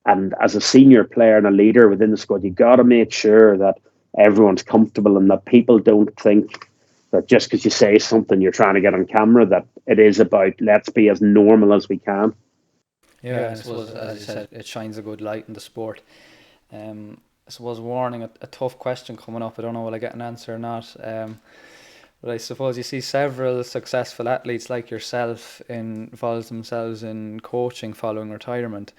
and as a senior player and a leader within the squad, you got to make sure that everyone's comfortable and that people don't think that just because you say something you're trying to get on camera, that it is about let's be as normal as we can. Yeah, I suppose, as you said, it shines a good light in the sport. I suppose, warning, a tough question coming up. I don't know will I get an answer or not. But I suppose you see several successful athletes like yourself involve themselves in coaching following retirement.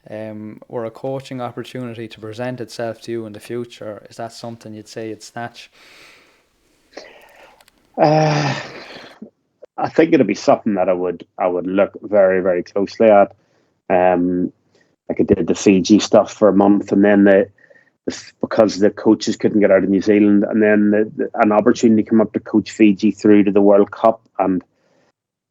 Were a coaching opportunity to present itself to you in the future, is that something you'd say you'd snatch? I think it'd be something that I would look very, very closely at. Like I did the Fiji stuff for a month, and then because the coaches couldn't get out of New Zealand, and then an opportunity came up to coach Fiji through to the World Cup, and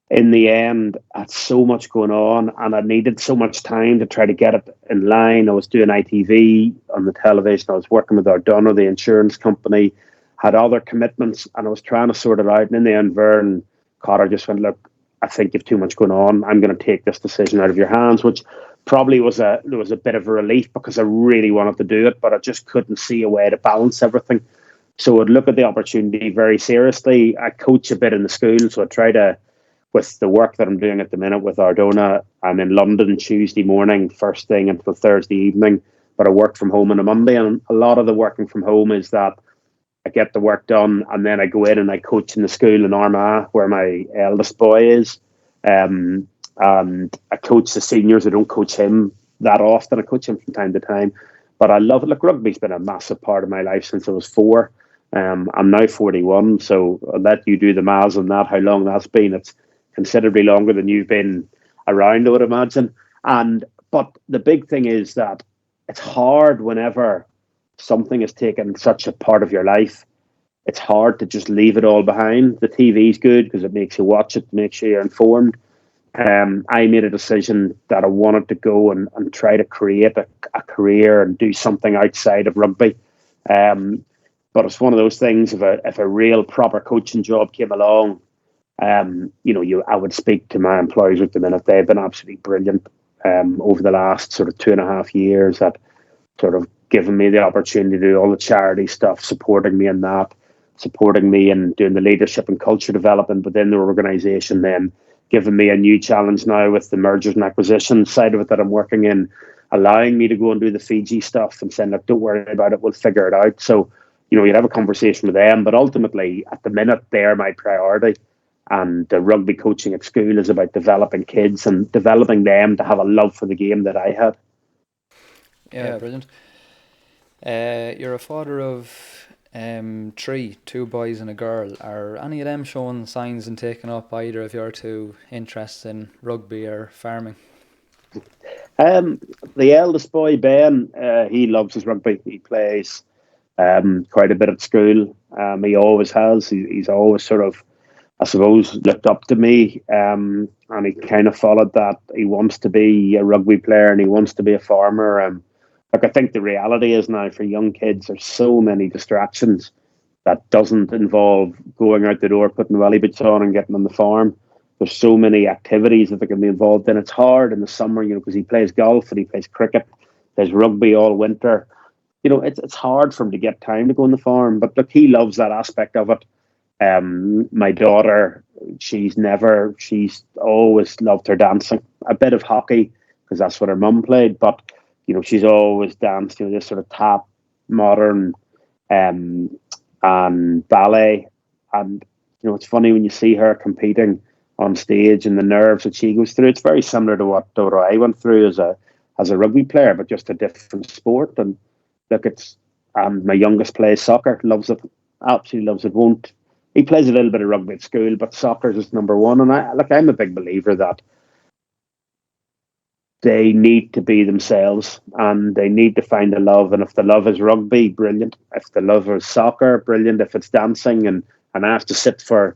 in the end, I had so much going on, and I needed so much time to try to get it in line. I was doing ITV on the television. I was working with Ardonna, the insurance company, had other commitments, and I was trying to sort it out. And in the end, Vern Cotter just went, "Look, I think you've too much going on. I'm going to take this decision out of your hands," which probably was a bit of a relief because I really wanted to do it, but I just couldn't see a way to balance everything. So I'd look at the opportunity very seriously. I coach a bit in the school, so I try to, with the work that I'm doing at the minute with Ardonna, I'm in London Tuesday morning, first thing, until Thursday evening, but I work from home on a Monday. And a lot of the working from home is that I get the work done and then I go in and I coach in the school in Armagh, where my eldest boy is. And I coach the seniors. I don't coach him that often. I coach him from time to time. But I love it. Look, rugby's been a massive part of my life since I was 4. I'm now 41, so I'll let you do the maths on that, how long that's been. It's considerably longer than you've been around, I would imagine. But the big thing is that it's hard whenever something has taken such a part of your life. It's hard to just leave it all behind. The TV's good because it makes you watch it, makes sure you're informed. I made a decision that I wanted to go and try to create a career and do something outside of rugby. But it's one of those things, if a real proper coaching job came along, I would speak to my employers at the minute. They've been absolutely brilliant over the last sort of 2.5 years at sort of giving me the opportunity to do all the charity stuff, supporting me in that, supporting me in doing the leadership and culture development within the organisation, then giving me a new challenge now with the mergers and acquisitions side of it that I'm working in, allowing me to go and do the Fiji stuff and saying, look, don't worry about it, we'll figure it out. So, you'd have a conversation with them, but ultimately, at the minute, they're my priority. And the rugby coaching at school is about developing kids and developing them to have a love for the game that I had. Yeah, brilliant. You're a father of 3, 2 boys and a girl. Are any of them showing signs and taking up either of your two interests in rugby or farming? The eldest boy, Ben, he loves his rugby. He plays quite a bit at school. He always has. He's always sort of, I suppose, looked up to me, and he kind of followed that. He wants to be a rugby player and he wants to be a farmer. Look, I think the reality is now for young kids, there's so many distractions that doesn't involve going out the door, putting the welly boots on and getting on the farm. There's so many activities that they can be involved in. It's hard in the summer, because he plays golf and he plays cricket, plays rugby all winter. It's hard for him to get time to go on the farm. But look, he loves that aspect of it. My daughter, she's always loved her dancing. A bit of hockey because that's what her mum played, but she's always danced, this sort of tap, modern, and ballet. And it's funny when you see her competing on stage and the nerves that she goes through. It's very similar to what I went through as a rugby player, but just a different sport. And look, and my youngest plays soccer, loves it, absolutely loves it. he plays a little bit of rugby at school, but soccer is number one. And I'm a big believer that they need to be themselves and they need to find the love. And if the love is rugby, brilliant. If the love is soccer, brilliant. If it's dancing and I have to sit for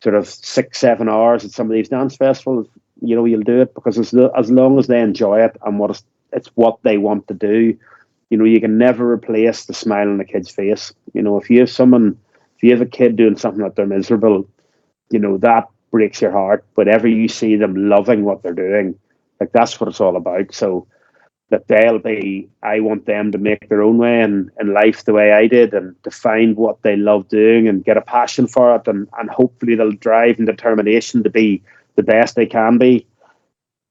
sort of 6-7 hours at some of these dance festivals, you'll do it, because as long as they enjoy it and it's what they want to do. You can never replace the smile on a kid's face. If you have a kid doing something that they're miserable, that breaks your heart. Whenever you see them loving what they're doing, like, that's what it's all about. So that I want them to make their own way in life the way I did, and to find what they love doing and get a passion for it, and hopefully they'll drive and determination to be the best they can be.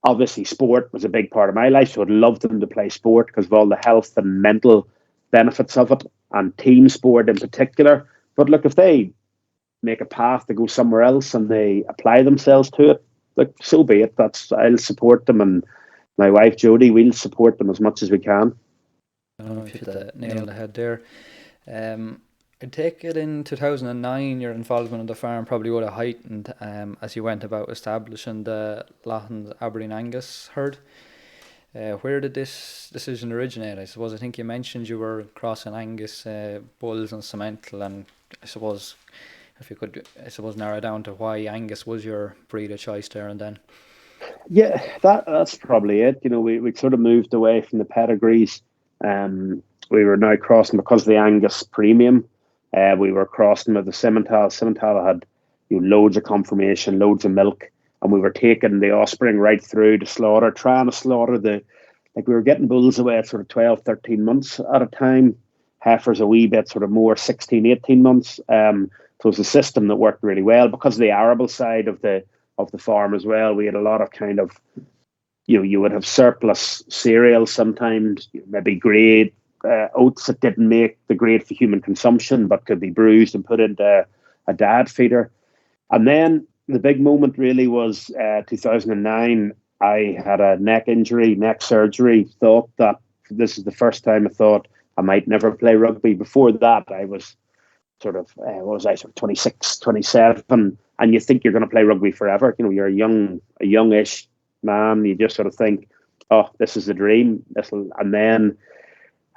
Obviously, sport was a big part of my life, so I'd love them to play sport because of all the health and mental benefits of it, and team sport in particular. But look, if they make a path to go somewhere else and they apply themselves to it, like, so be it. I'll support them, and my wife Jodie, we'll support them as much as we can. You've hit the nail on the head there. I take it in 2009 your involvement in the farm probably would have heightened as you went about establishing the Laois Aberdeen Angus herd. Where did this decision originate? I suppose I think you mentioned you were crossing Angus, bulls and Simmental, and I suppose if you could narrow down to why Angus was your breed of choice there and then. Yeah, that's probably it. We sort of moved away from the pedigrees. We were now crossing, because of the Angus premium. We were crossing with the Simmental. Simmental had loads of conformation, loads of milk, and we were taking the offspring right through to slaughter, trying to slaughter we were getting bulls away at sort of 12, 13 months at a time. Heifers a wee bit sort of more 16, 18 months. So it was a system that worked really well because of the arable side of the farm as well. We had a lot of kind of, you would have surplus cereal sometimes, maybe grade oats that didn't make the grade for human consumption but could be bruised and put into a dad feeder. And then the big moment really was 2009. I had a neck surgery. Thought that this is the first time I thought I might never play rugby. Before that, I was sort of, 26, 27, and you think you're going to play rugby forever. You're a youngish man. You just sort of think, oh, this is the dream. And then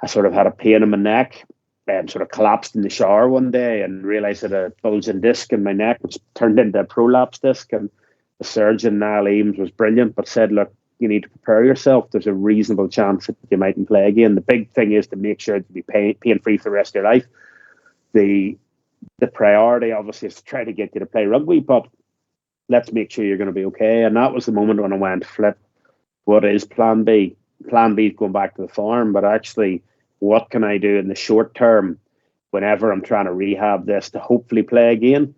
I sort of had a pain in my neck and sort of collapsed in the shower one day and realised that a bulging disc in my neck, which turned into a prolapse disc. And the surgeon, Niall Eames, was brilliant, but said, look, you need to prepare yourself. There's a reasonable chance that you mightn't play again. The big thing is to make sure to be pain-free for the rest of your life. The priority, obviously, is to try to get you to play rugby, but let's make sure you're going to be okay. And that was the moment when I went, flip, what is plan B? Plan B is going back to the farm, but actually, what can I do in the short term whenever I'm trying to rehab this to hopefully play again?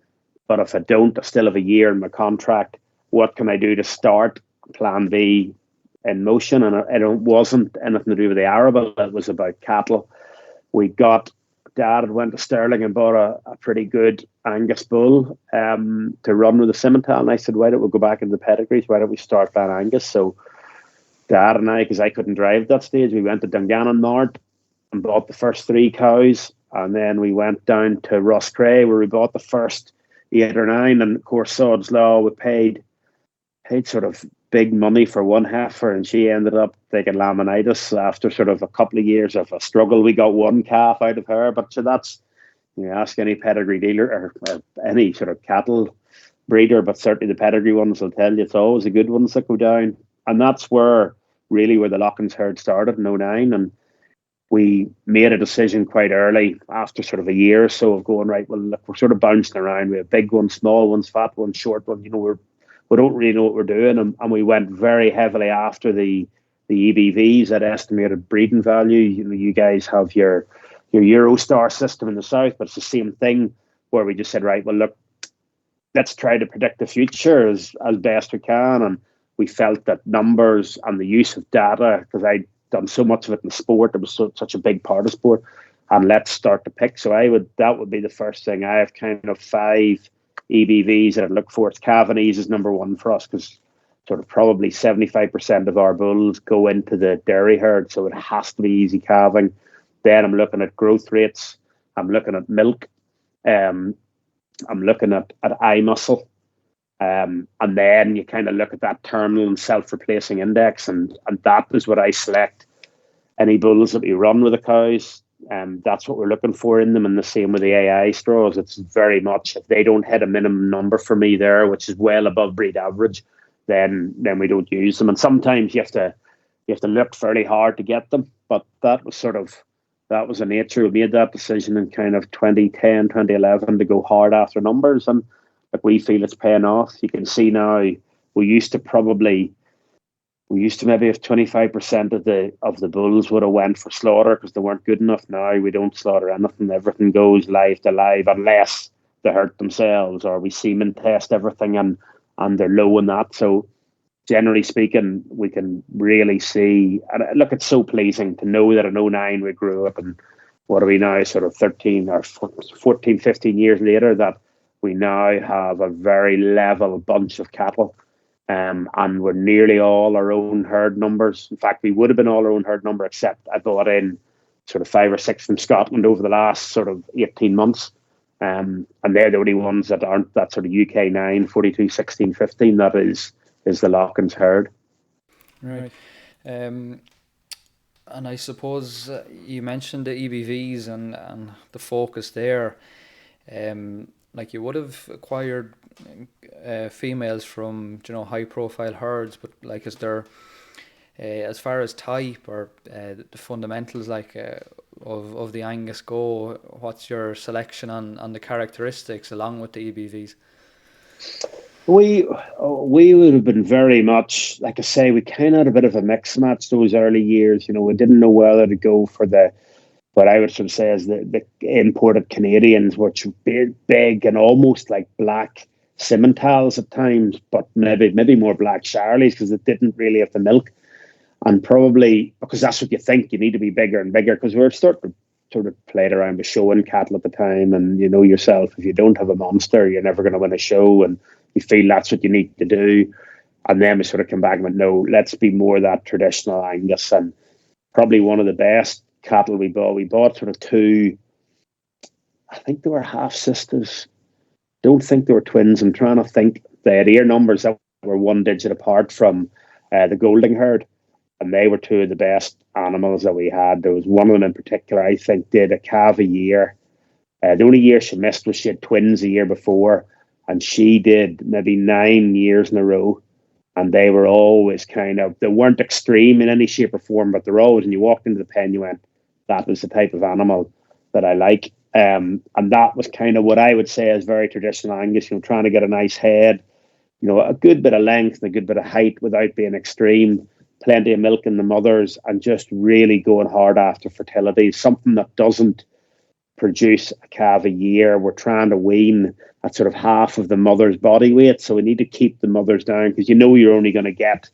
But if I don't, I still have a year in my contract. What can I do to start plan B in motion? And it wasn't anything to do with the arable. It was about cattle. Dad had went to Stirling and bought a pretty good Angus bull to run with the Simmental. And I said, why don't we go back into the pedigrees? Why don't we start playing Angus? So Dad and I, because I couldn't drive at that stage, we went to Dungannon Nord and bought the first 3 cows. And then we went down to Rosscray where we bought the first 8 or 9. And of course, Sod's Law, we paid sort of big money for one heifer, and she ended up taking laminitis after sort of a couple of years of a struggle. We got 1 calf out of her, but so that's, ask any pedigree dealer or any sort of cattle breeder, but certainly the pedigree ones will tell you it's always the good ones that go down. And that's where the Lochans herd started in 2009. And we made a decision quite early after sort of a year or so of going, right, well, look, we're sort of bouncing around. We have big ones, small ones, fat ones, short ones. We don't really know what we're doing. And we went very heavily after the EBVs at estimated breeding value. You guys have your Eurostar system in the south, but it's the same thing where we just said, right, well, look, let's try to predict the future as best we can. And we felt that numbers and the use of data, because I'd done so much of it in sport, it was such a big part of sport, and let's start to pick. So that would be the first thing. I have kind of 5 EBVs that I'd look for. It's Cavanese is number 1 for us because sort of probably 75% of our bulls go into the dairy herd, so it has to be easy calving. Then I'm looking at growth rates. I'm looking at milk. I'm looking at eye muscle. And then you kind of look at that terminal and self-replacing index, and that is what I select. Any bulls that we run with the cows, that's what we're looking for in them. And the same with the AI straws. It's very much, if they don't hit a minimum number for me there, which is well above breed average, then we don't use them. And sometimes you have to look fairly hard to get them. But that was the nature. We made that decision in kind of 2010, 2011 to go hard after numbers, and like we feel it's paying off. You can see now we used to maybe have 25% of the bulls would have went for slaughter because they weren't good enough. Now we don't slaughter anything. Everything goes live to live unless they hurt themselves, or we semen test everything and they're low in that. So generally speaking, we can really see, and look, it's so pleasing to know that in '09 we grew up, and what are we now, sort of 13 or 14, 15 years later, that we now have a very level bunch of cattle. And we're nearly all our own herd numbers. In fact, we would have been all our own herd number, except I brought in sort of 5 or 6 from Scotland over the last sort of 18 months. And they're the only ones that aren't that sort of UK 9, 42, 16, 15. That is the Lockins herd. Right. And I suppose you mentioned the EBVs and the focus there. Like you would have acquired females from high profile herds, but like is there as far as type or the fundamentals like of the Angus go, what's your selection on the characteristics along with the EBVs? We would have been very much, like I say, we kind of had a bit of a mix match those early years. We didn't know whether to go for what I would sort of say is the imported Canadians, which were big and almost like black Simmentals at times, but maybe more black Charlies because it didn't really have the milk. And probably because that's what you think, you need to be bigger and bigger, because we were sort of played around with showing cattle at the time, and you know yourself, if you don't have a monster, you're never going to win a show, and you feel that's what you need to do. And then we sort of come back and went, no, let's be more that traditional Angus. And probably one of the best cattle we bought sort of 2, I think they were half sisters, don't think they were twins. I'm trying to think. They had ear numbers that were 1 digit apart from the Golding herd, and they were 2 of the best animals that we had. There was one of them in particular, I think, did a calf a year. The only year she missed was she had twins a year before, and she did maybe 9 years in a row. And they were always they weren't extreme in any shape or form, but they're always, when you walked into the pen, you went, that was the type of animal that I like. And that was kind of what I would say is very traditional Angus, trying to get a nice head, a good bit of length and a good bit of height without being extreme, plenty of milk in the mothers, and just really going hard after fertility, something that doesn't produce a calf a year. We're trying to wean at sort of half of the mother's body weight. So we need to keep the mothers down, because you're only going to get,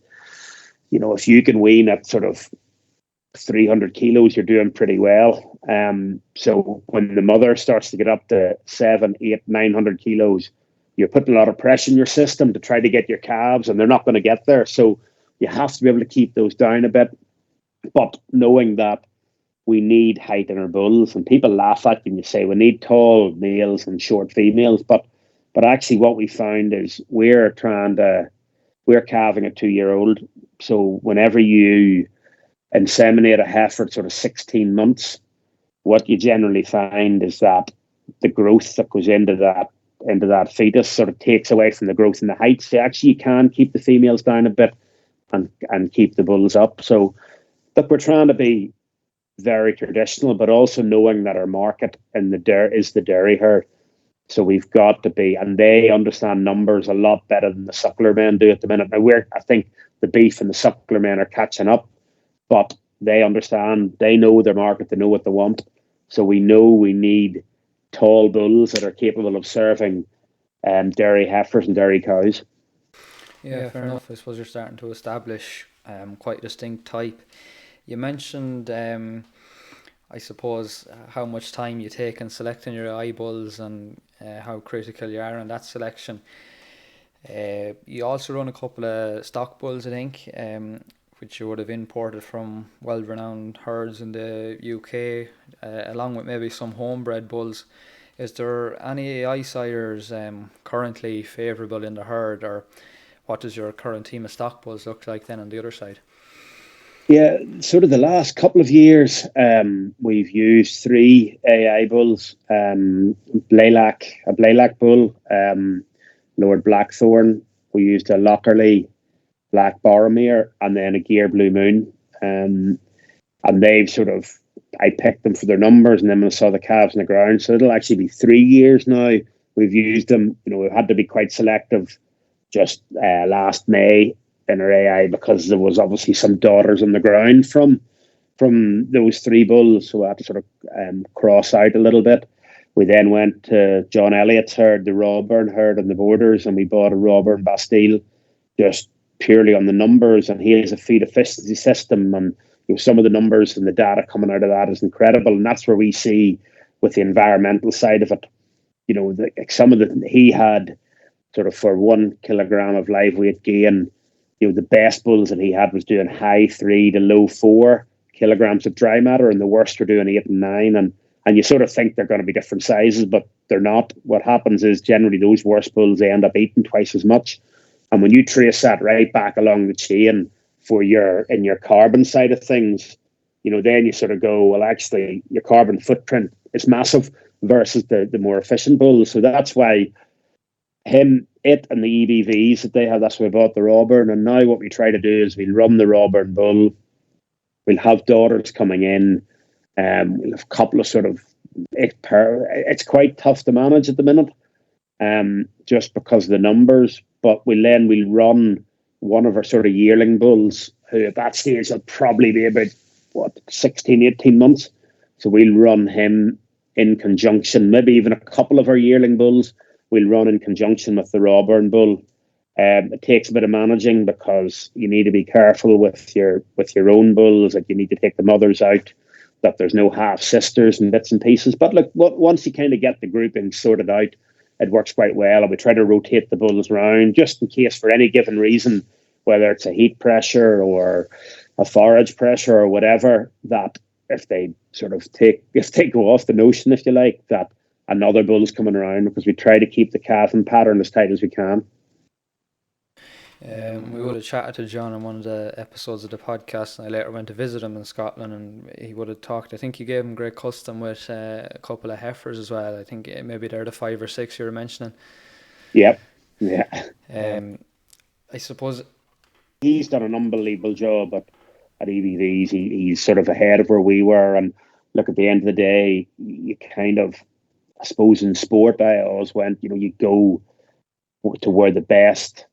if you can wean at sort of 300 kilos, you're doing pretty well. So when the mother starts to get up to 700, 800, 900 kilos, you're putting a lot of pressure in your system to try to get your calves, and they're not going to get there. So you have to be able to keep those down a bit, but knowing that we need height in our bulls. And people laugh at you and you say we need tall males and short females, but actually what we found is we're calving a 2-year-old. So whenever you inseminate a heifer at sort of 16 months, what you generally find is that the growth that goes into that fetus sort of takes away from the growth in the height. So actually you can keep the females down a bit and keep the bulls up. So look, we're trying to be very traditional, but also knowing that our market in is the dairy herd. So we've got to be, and they understand numbers a lot better than the suckler men do at the minute. Now I think the beef and the suckler men are catching up, but they understand, they know their market, they know what they want. So we know we need tall bulls that are capable of serving dairy heifers and dairy cows. Yeah, fair enough. I suppose you're starting to establish quite a distinct type. You mentioned, I suppose, how much time you take in selecting your eye bulls and how critical you are in that selection. You also run a couple of stock bulls, I think, which you would have imported from well-renowned herds in the UK, along with maybe some homebred bulls. Is there any AI siders currently favourable in the herd, or what does your current team of stock bulls look like then on the other side? Yeah, sort of the last couple of years, we've used three AI bulls: a Blaylock bull, Lord Blackthorn. We used a Lockerley Black Boromir, and then a Gear Blue Moon. And they've sort of, I picked them for their numbers, and then when I saw the calves on the ground, so it'll actually be 3 years now we've used them. We've had to be quite selective just last May in our AI, because there was obviously some daughters on the ground from those three bulls, so I had to sort of cross out a little bit. We then went to John Elliott's herd, the Rawburn herd on the borders, and we bought a Rawburn Bastille just purely on the numbers, and he has a feed efficiency system, and some of the numbers and the data coming out of that is incredible, and that's where we see with the environmental side of it. Some of the he had sort of for 1 kilogram of live weight gain. The best bulls that he had was doing high 3 to low 4 kilograms of dry matter, and the worst are doing 8 and 9. And you sort of think they're going to be different sizes, but they're not. What happens is generally those worst bulls, they end up eating twice as much. And when you trace that right back along the chain for your carbon side of things, then you sort of go, well, actually, your carbon footprint is massive versus the more efficient bulls. So that's why it and the EBVs that they have, that's why we bought the Rawburn. And now what we try to do is we'll run the Rawburn bull. We'll have daughters coming in. We'll have a couple of sort of, it's quite tough to manage at the minute, just because of the numbers. But we'll run one of our sort of yearling bulls, who at that stage will probably be about 16, 18 months. So we'll run him in conjunction, maybe even a couple of our yearling bulls we'll run in conjunction with the Rawburn bull. It takes a bit of managing, because you need to be careful with your own bulls, that you need to take the mothers out, that there's no half sisters and bits and pieces. But look, once you kind of get the grouping sorted out, it works quite well. And we try to rotate the bulls around just in case, for any given reason, whether it's a heat pressure or a forage pressure or whatever, that if they go off the notion, if you like, that another bull's coming around, because we try to keep the calving pattern as tight as we can. We would have chatted to John on one of the episodes of the podcast, and I later went to visit him in Scotland, and he would have talked. I think you gave him great custom with a couple of heifers as well. I think maybe they're the 5 or 6 you were mentioning. Yep. Yeah. I suppose he's done an unbelievable job at EBVs. He's sort of ahead of where we were. And look, at the end of the day, you kind of, I suppose in sport, I always went, you go to where the best,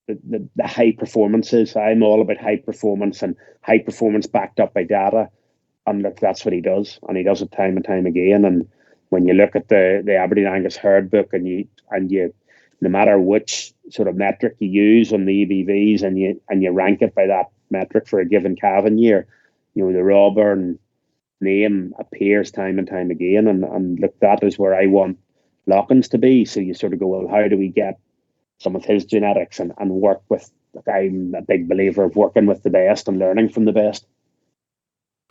the high performance is. I'm all about high performance, and high performance backed up by data. And look, that's what he does. And he does it time and time again. And when you look at the Aberdeen Angus herd book, and you no matter which sort of metric you use on the EBVs, and you rank it by that metric for a given calving year, the Rawburn name appears time and time again. And look, that is where I want Lockins to be. So you sort of go, well, how do we get some of his genetics and work with, I'm a big believer of working with the best and learning from the best.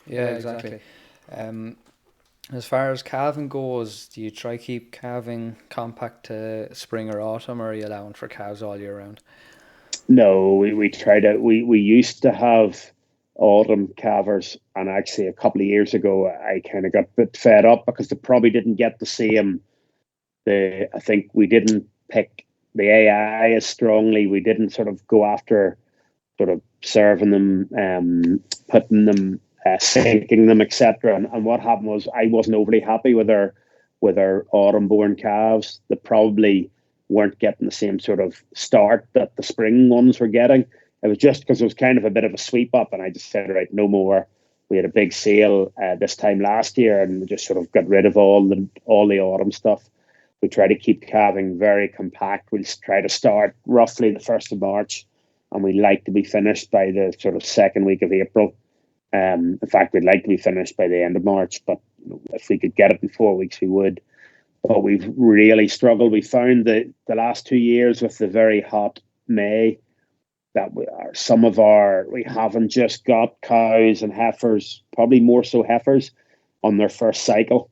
Yeah, exactly. As far as calving goes, do you try keep calving compact to spring or autumn, or are you allowing for calves all year round? No, we try to, we used to have autumn calvers, and actually a couple of years ago I kind of got a bit fed up, because they probably didn't get the same, I think we didn't pick the AI as strongly. We didn't sort of go after sort of serving them, putting them, sinking them, etc. And what happened was, I wasn't overly happy with our autumn born calves. They probably weren't getting the same sort of start that the spring ones were getting. It was just because it was kind of a bit of a sweep up, and I just said, right, no more. We had a big sale this time last year, and we just sort of got rid of all the autumn stuff. We try to keep calving very compact. We'll try to start roughly the 1st of March, and we like to be finished by the sort of second week of April. In fact, we'd like to be finished by the end of March, but if we could get it in 4 weeks, we would. But we've really struggled. We found that the last 2 years with the very hot May, that we haven't just got cows and heifers, probably more so heifers, on their first cycle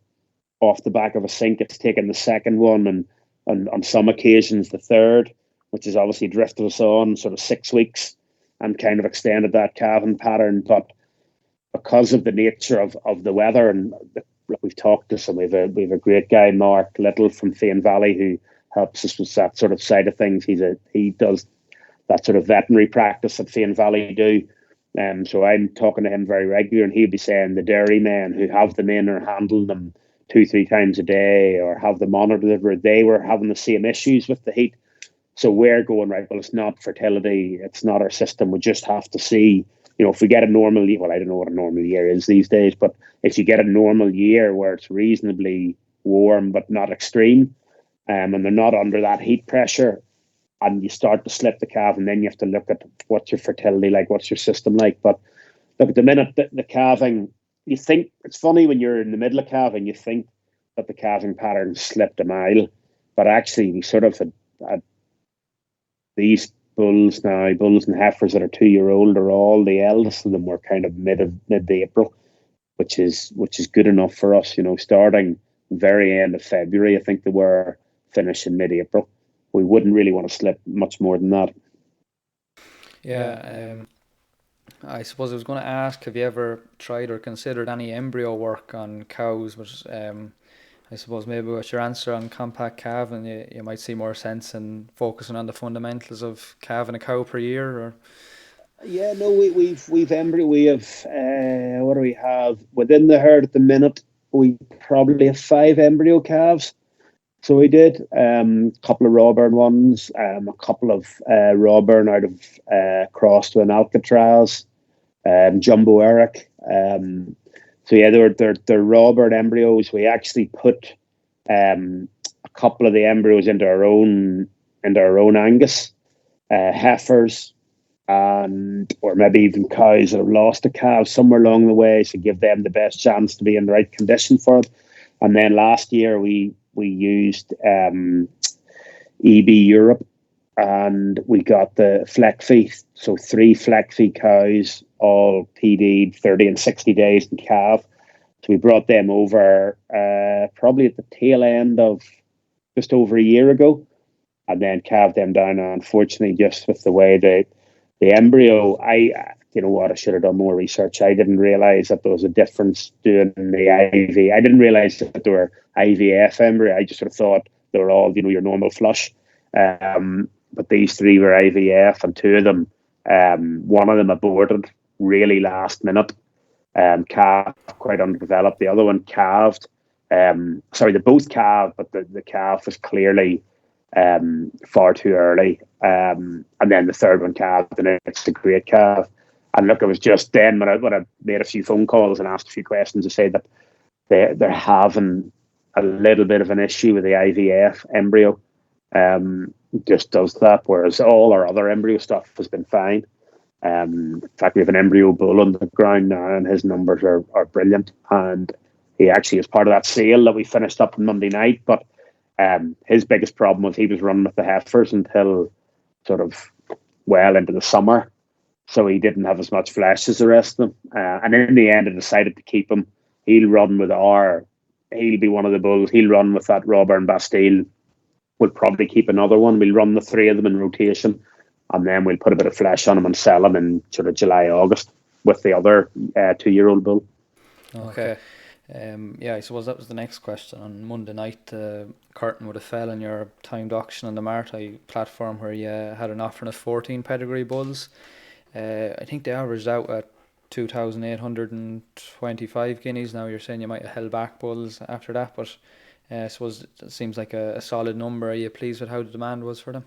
off the back of a sink, it's taken the second one, and on some occasions the third, which has obviously drifted us on sort of 6 weeks and kind of extended that calving pattern. But because of the nature of the weather, and we've talked to some, we've a great guy, Mark Little from Fane Valley, who helps us with that sort of side of things. He does that sort of veterinary practice that Fane Valley do. So I'm talking to him very regularly, and he'll be saying the dairy men who have them in or handle them 2-3 times a day or have them monitored, they were having the same issues with the heat. So we're going, right, well, it's not fertility, it's not our system. We just have to see, if we get a normal year, well, I don't know what a normal year is these days, but if you get a normal year where it's reasonably warm but not extreme, and they're not under that heat pressure, and you start to slip the calf, and then you have to look at what's your fertility like, what's your system like. But look, at the minute, the calving, you think, it's funny when you're in the middle of calving, you think that the calving pattern slipped a mile, but actually we sort of had these bulls and heifers that are 2-year-old, are all, the eldest of them were kind of mid-April, which is good enough for us, starting very end of February, I think they were, finishing mid-April. We wouldn't really want to slip much more than that. Yeah, I suppose I was going to ask, have you ever tried or considered any embryo work on cows? But I suppose maybe with your answer on compact calving, you might see more sense in focusing on the fundamentals of calving a cow per year. Or yeah, no, we've embryo. We have what do we have within the herd at the minute? We probably have 5 embryo calves. So we did a couple of Rawburn ones, a couple of Rawburn out of cross to an Alcatraz, Jumbo Eric. So yeah, they're Rawburn embryos. We actually put a couple of the embryos into our own Angus heifers, or maybe even cows that have lost a calf somewhere along the way, to give them the best chance to be in the right condition for it. And then last year we used EB Europe, and we got the Fleckfeet, so 3 Fleckfeet cows, all PD'd 30 and 60 days in calf. So we brought them over probably at the tail end of just over a year ago, and then calved them down. Unfortunately, just with the way the embryo, you know what, I should have done more research. I didn't realize that there was a difference doing the IV. I didn't realize that there were IVF embryo. I just sort of thought they were all, your normal flush. But these 3 were IVF, and 2 of them, one of them aborted really last minute. Calf quite underdeveloped. The other one calved. They both calved, but the calf was clearly far too early. And then the third one calved, and it's a great calf. And look, it was just then when I made a few phone calls and asked a few questions to say that they're having a little bit of an issue with the IVF embryo. Just does that, whereas all our other embryo stuff has been fine. In fact, we have an embryo bull on the ground now, and his numbers are brilliant. And he actually is part of that sale that we finished up on Monday night. But his biggest problem was he was running with the heifers until sort of well into the summer. So he didn't have as much flesh as the rest of them. And in the end, I decided to keep him. He'll be one of the bulls. He'll run with that Rawburn Bastille. We'll probably keep another one. We'll run the 3 of them in rotation. And then we'll put a bit of flesh on him and sell him in sort of July, August with the other 2-year-old bull. Okay. I suppose that was the next question. On Monday night, the curtain would have fell in your timed auction on the Martai platform, where you had an offering of 14 pedigree bulls. I think they averaged out at 2,825 guineas. Now you're saying you might have held back bulls after that, but I suppose it seems like a solid number. Are you pleased with how the demand was for them?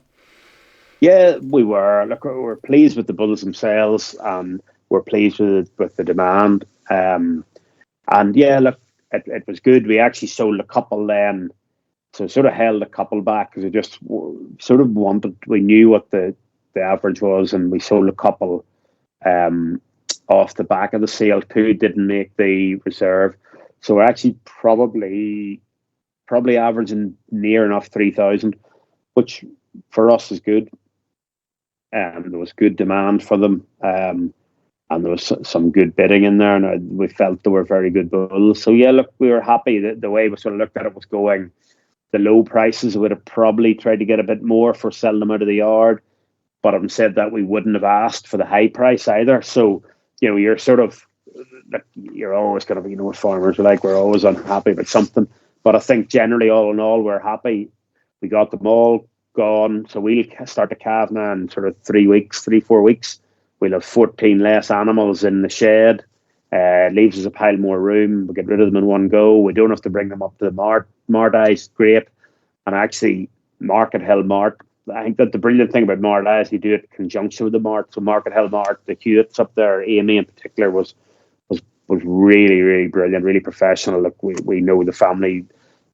Yeah, we were. Look, we're pleased with the bulls themselves, and we're pleased with the demand. And yeah, look, it was good. We actually sold a couple then, so sort of held a couple back because we just sort of we knew what the average was, and we sold a couple off the back of the sale. 2 didn't make the reserve, so we're actually probably averaging near enough 3,000, which for us is good. There was good demand for them. and there was some good bidding in there, and we felt they were very good bulls. So yeah, look, we were happy that the way we sort of looked at it was going. The low prices, we would have probably tried to get a bit more for selling them out of the yard, but having said that, we wouldn't have asked for the high price either. So you're sort of, like, you're always going to be, what farmers are like. We're always unhappy with something, but I think generally, all in all, we're happy. We got them all gone, so we'll start the calf now in sort of 4 weeks. We'll have 14 less animals in the shed. Leaves us a pile more room. We get rid of them in one go. We don't have to bring them up to the mart. Mart is great, and actually, Market Hill Mart. I think that the brilliant thing about Mart is you do it in conjunction with the Mart. So Market Hill Mart, the Hewitts up there, Amy in particular, was really, really brilliant, really professional. Look, we know the family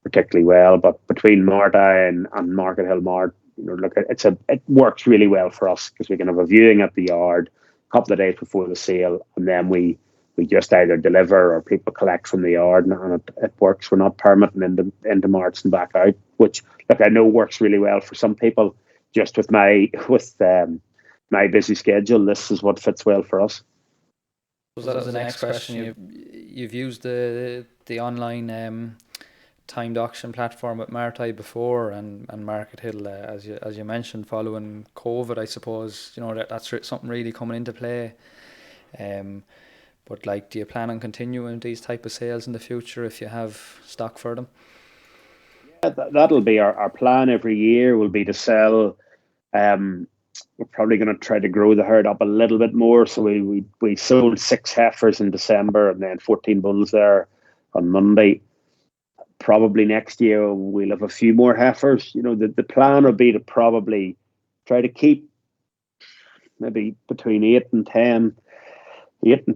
particularly well, but between Marta and Market Hill Mart, look, it works really well for us because we can have a viewing at the yard a couple of days before the sale, and then we just either deliver or people collect from the yard, and it works. We're not permitting into marts and back out, which, look, I know works really well for some people. Just with my busy schedule, this is what fits well for us. So that was the next question. You've used the online timed auction platform at Martai before, and Market Hill, as you mentioned, following COVID, I suppose that's something really coming into play. But do you plan on continuing these type of sales in the future if you have stock for them? Yeah, that'll be our plan every year. Will be to sell. We're probably going to try to grow the herd up a little bit more. So we sold 6 heifers in December and then 14 bulls there on Monday. Probably next year we'll have a few more heifers. The plan would be to probably try to keep maybe between 8 and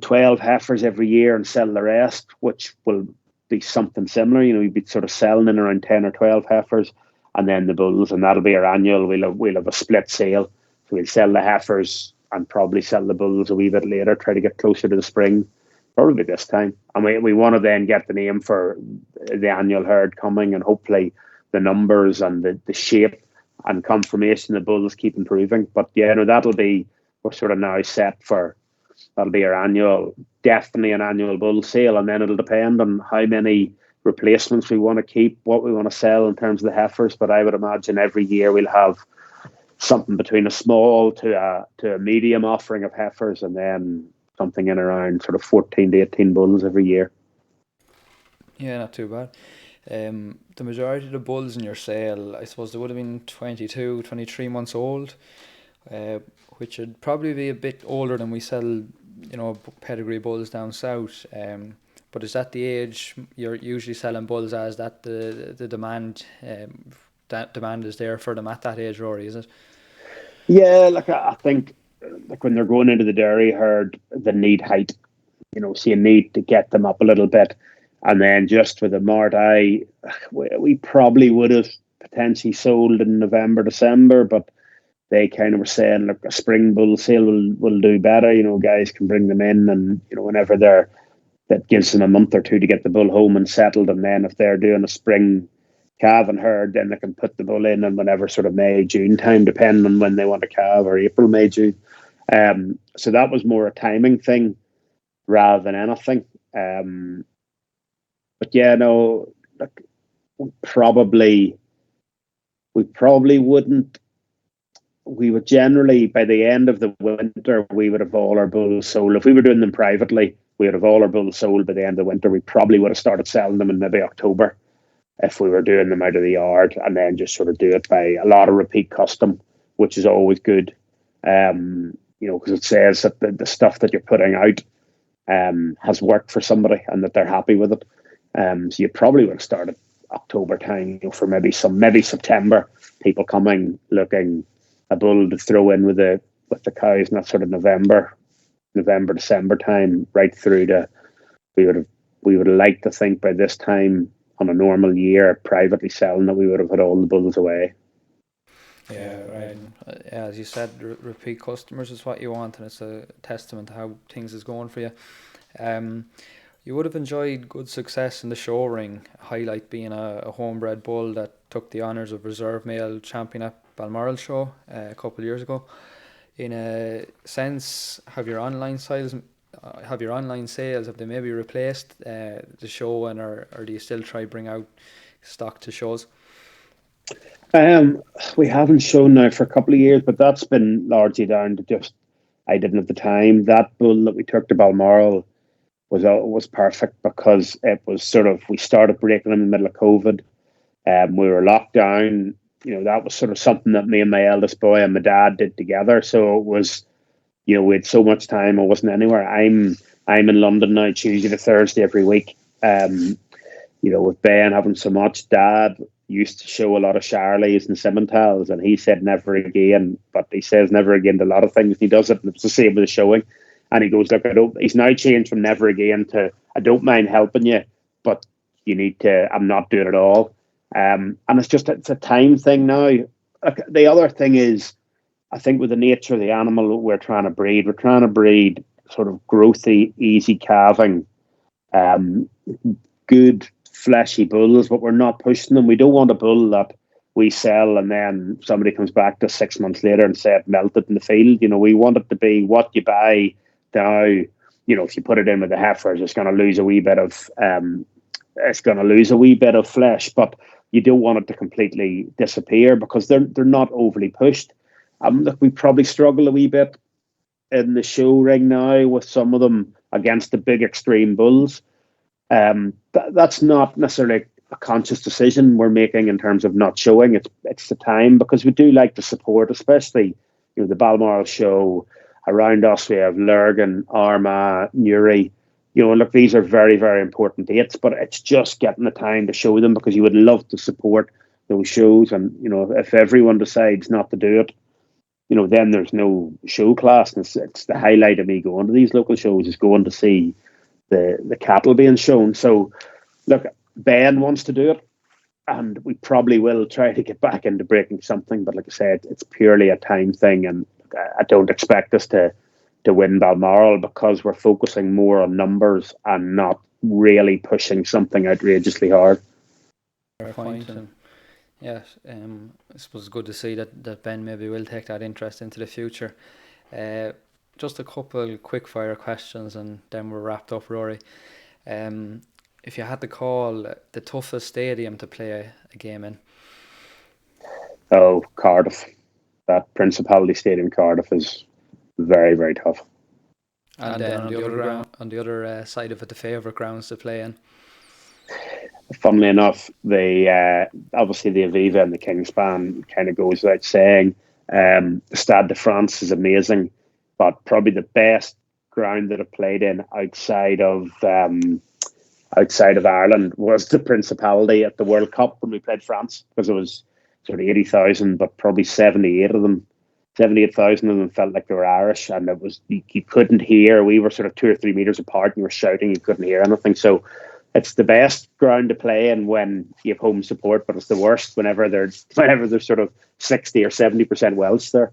12 heifers every year and sell the rest, which will be something similar. We'd be sort of selling in around 10 or 12 heifers, and then the bulls, and that'll be our annual. We'll have a split sale. So we'll sell the heifers and probably sell the bulls a wee bit later, try to get closer to the spring, probably this time. And we want to then get the name for the annual herd coming, and hopefully the numbers and the shape and conformation of the bulls keep improving. But yeah, we're sort of now set for, that'll be our annual, definitely an annual bull sale, and then it'll depend on how many replacements we want to keep, what we want to sell in terms of the heifers. But I would imagine every year we'll have something between a small to a medium offering of heifers, and then something in around sort of 14 to 18 bulls every year. Yeah, not too bad. The majority of the bulls in your sale, I suppose they would have been 22, 23 months old, which would probably be a bit older than we sell, pedigree bulls down south. But is that the age you're usually selling bulls as? That the demand demand is there for them at that age, Rory, is it? Yeah, I think when they're going into the dairy herd, they need height. So you need to get them up a little bit. And then just with the Martai, we probably would have potentially sold in November, December, but they kind of were saying, look, a spring bull sale will do better. Guys can bring them in, and whenever that gives them a month or two to get the bull home and settled. And then if they're doing a spring calf and herd, then they can put the bull in, and whenever sort of May, June time, depending on when they want a calf, or April, May, June. So that was more a timing thing rather than anything. But yeah, no, look, we probably wouldn't. We would generally, by the end of the winter, we would have all our bulls sold. If we were doing them privately, we would have all our bulls sold by the end of the winter. We probably would have started selling them in maybe October if we were doing them out of the yard, and then just sort of do it by a lot of repeat custom, which is always good. Because it says that the stuff that you're putting out has worked for somebody and that they're happy with it. So you probably would have started October time, for maybe September, people coming looking a bull to throw in with the cows, and that sort of November, December time, right through to we would have liked to think by this time on a normal year, privately selling, that we would have had all the bulls away. Yeah, right. As you said, repeat customers is what you want, and it's a testament to how things is going for you. You would have enjoyed good success in the show ring, highlight being a homebred bull that took the honours of reserve male champion at Balmoral show a couple of years ago. in a sense, have your online sales have they maybe replaced the show, and or do you still try bring out stock to shows? We haven't shown now for a couple of years, but that's been largely down to just I didn't have the time. That bull that we took to Balmoral was perfect because it was sort of we started breaking in the middle of COVID. We were locked down. That was sort of something that me and my eldest boy and my dad did together. So it was, we had so much time. I wasn't anywhere. I'm in London now, Tuesday to Thursday every week. With Ben having so much, Dad used to show a lot of Charlies and Simmentals, and he said never again. But he says never again to a lot of things. He does it, and it's the same with the showing. And he goes, look, he's now changed from never again to I don't mind helping you, but you need to. I'm not doing it all. And it's a time thing now. The other thing is, I think with the nature of the animal we're trying to breed sort of growthy, easy calving, good fleshy bulls, but we're not pushing them. We don't want a bull that we sell and then somebody comes back to 6 months later and say it melted in the field. We want it to be what you buy now. If you put it in with the heifers, it's going to lose a wee bit of flesh, but you don't want it to completely disappear because they're not overly pushed. Look, we probably struggle a wee bit in the show ring now with some of them against the big extreme bulls. That's not necessarily a conscious decision we're making in terms of not showing. It's the time because we do like to support, especially the Balmoral show. Around us we have Lurgan, Armagh, Newry. Look, these are very, very important dates, but it's just getting the time to show them because you would love to support those shows. And, if everyone decides not to do it, then there's no show class. And it's the highlight of me going to these local shows is going to see the cattle being shown. So, look, Ben wants to do it, and we probably will try to get back into breaking something. But like I said, it's purely a time thing, and I don't expect us to win Balmoral because we're focusing more on numbers and not really pushing something outrageously hard. Fair point. And I suppose it's good to see that Ben maybe will take that interest into the future. Just a couple quick fire questions and then we're wrapped up, Rory. If you had to call the toughest stadium to play a game in? Oh, Cardiff. That Principality Stadium, Cardiff, is very, very tough. And then on the other side of it, the favourite grounds to play in? Funnily enough, obviously the Aviva and the Kingspan kind of goes without saying. Stade de France is amazing, but probably the best ground that I played in outside of Ireland was the Principality at the World Cup when we played France, because it was sort of 80,000, but probably 78,000 of them felt like they were Irish, and it was you couldn't hear. We were sort of 2 or 3 meters apart, and you were shouting. You couldn't hear anything. So it's the best ground to play in when you have home support, but it's the worst whenever there's sort of 60 or 70% Welsh there.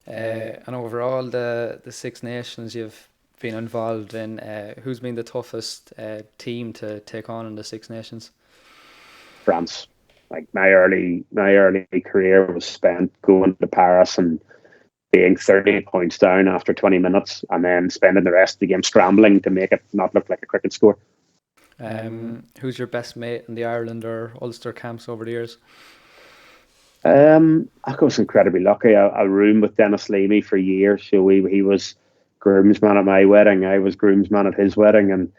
And overall, the Six Nations you've been involved in, who's been the toughest team to take on in the Six Nations? France. Like my early career was spent going to Paris and being 30 points down after 20 minutes and then spending the rest of the game scrambling to make it not look like a cricket score. Who's your best mate in the Ireland or Ulster camps over the years? I was incredibly lucky. I roomed with Dennis Leamy for years. So he was groomsman at my wedding. I was groomsman at his wedding. And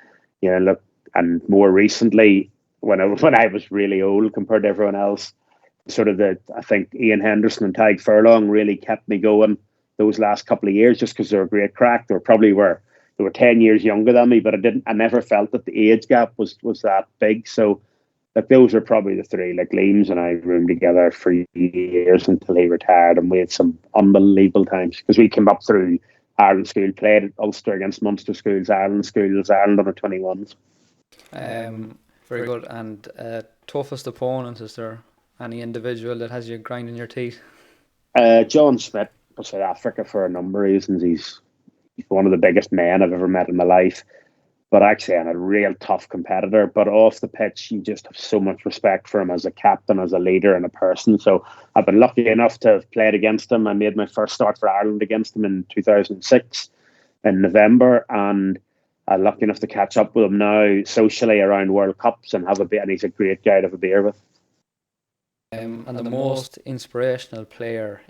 and more recently, when I was really old compared to everyone else, I think Ian Henderson and Tyg Furlong really kept me going those last couple of years just because they were great crack. They were 10 years younger than me, but I never felt that the age gap was that big. So those are probably the three. Like Leames and I roomed together for years until he retired, and we had some unbelievable times because we came up through Ireland school, played at Ulster against Munster schools, Ireland under 21s. Very good. And toughest opponent, is there any individual that has you grinding your teeth? John Smith for South Africa for a number of reasons. He's one of the biggest men I've ever met in my life. but actually and a real tough competitor. But off the pitch, you just have so much respect for him as a captain, as a leader, and a person. So I've been lucky enough to have played against him. I made my first start for Ireland against him in 2006 in November, and I'm lucky enough to catch up with him now socially around World Cups and have a beer. And he's a great guy to have a beer with. And the most inspirational player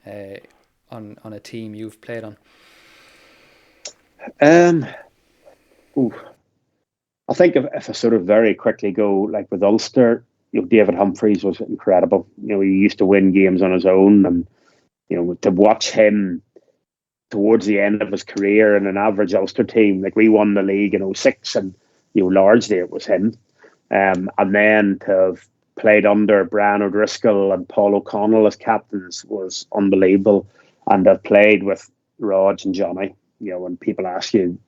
on a team you've played on? I think if I sort of very quickly go, like with Ulster, David Humphreys was incredible. He used to win games on his own, and to watch him towards the end of his career in an average Ulster team, like we won the league in 06, and largely it was him. And then to have played under Brian O'Driscoll and Paul O'Connell as captains was unbelievable, and I've played with Rog and Johnny. When people ask you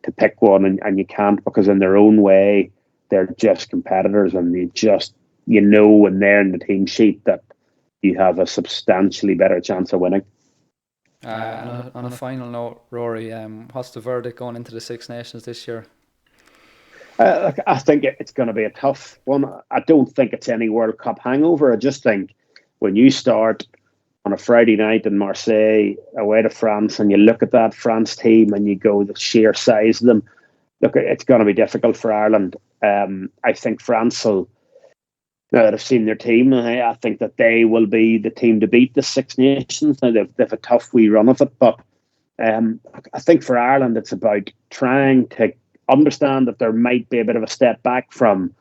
to pick one and you can't, because in their own way they're just competitors, and when they're in the team sheet that you have a substantially better chance of winning. On a final note, Rory, what's the verdict going into the Six Nations this year? I think it's going to be a tough one. I don't think it's any World Cup hangover. I just think when you start on a Friday night in Marseille away to France and you look at that France team and you go the sheer size of them, look, it's going to be difficult for Ireland. I think France will, now that I've seen their team, I think that they will be the team to beat the Six Nations. Now they've a tough wee run of it, but I think for Ireland it's about trying to understand that there might be a bit of a step back from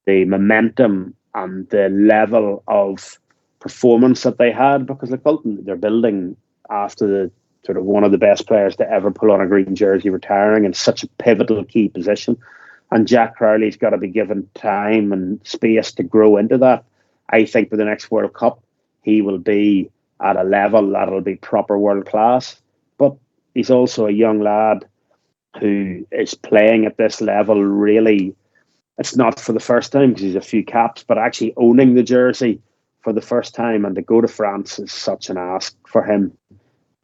the momentum and the level of performance that they had, because ultimately they're building after the sort of one of the best players to ever pull on a green jersey retiring in such a pivotal key position. And Jack Crowley's got to be given time and space to grow into that. I think for the next World Cup, he will be at a level that'll be proper world class. But he's also a young lad who is playing at this level really. It's not for the first time because he's a few caps, but actually owning the jersey for the first time, and to go to France is such an ask for him.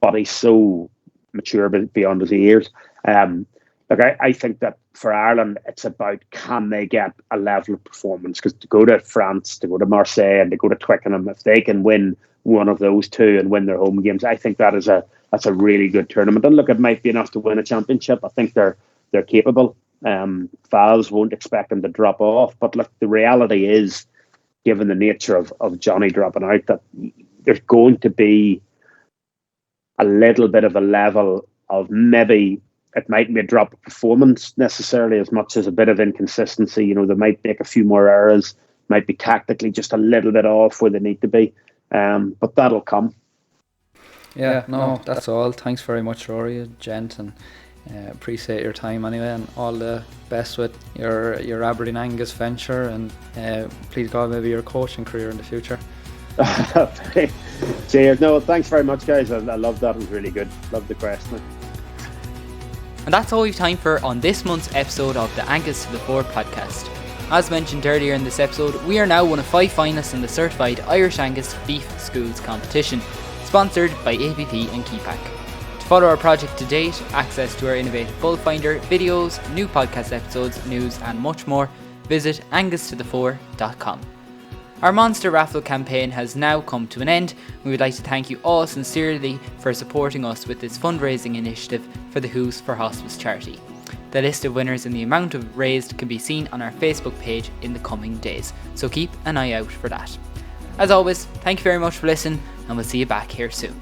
But he's so mature beyond his years. I think that for Ireland, it's about can they get a level of performance? Because to go to France, to go to Marseille, and to go to Twickenham, if they can win one of those two and win their home games, I think that's a really good tournament. And look, it might be enough to win a championship. I think they're capable. Fals won't expect them to drop off. But look, the reality is, given the nature of Johnny dropping out, that there's going to be a little bit of a level of maybe it mightn't be a drop of performance necessarily as much as a bit of inconsistency. They might make a few more errors, might be tactically just a little bit off where they need to be. But that'll come. Yeah, no, that's all. Thanks very much, Rory, gent, and appreciate your time anyway, and all the best with your Aberdeen Angus venture, and please God, maybe your coaching career in the future. Cheers. No, thanks very much, guys. I love that. It was really good. Love the question. And that's all we've time for on this month's episode of the Angus to the Fore podcast. As mentioned earlier in this episode, we are now one of 5 finalists in the Certified Irish Angus Beef Schools competition, sponsored by APP and Keepack. To follow our project to date, access to our innovative bull finder, videos, new podcast episodes, news and much more, visit angustothefore.com. Our Monster Raffle campaign has now come to an end. We would like to thank you all sincerely for supporting us with this fundraising initiative for the Who's for Hospice charity. The list of winners and the amount of raised can be seen on our Facebook page in the coming days, so keep an eye out for that. As always, thank you very much for listening, and we'll see you back here soon.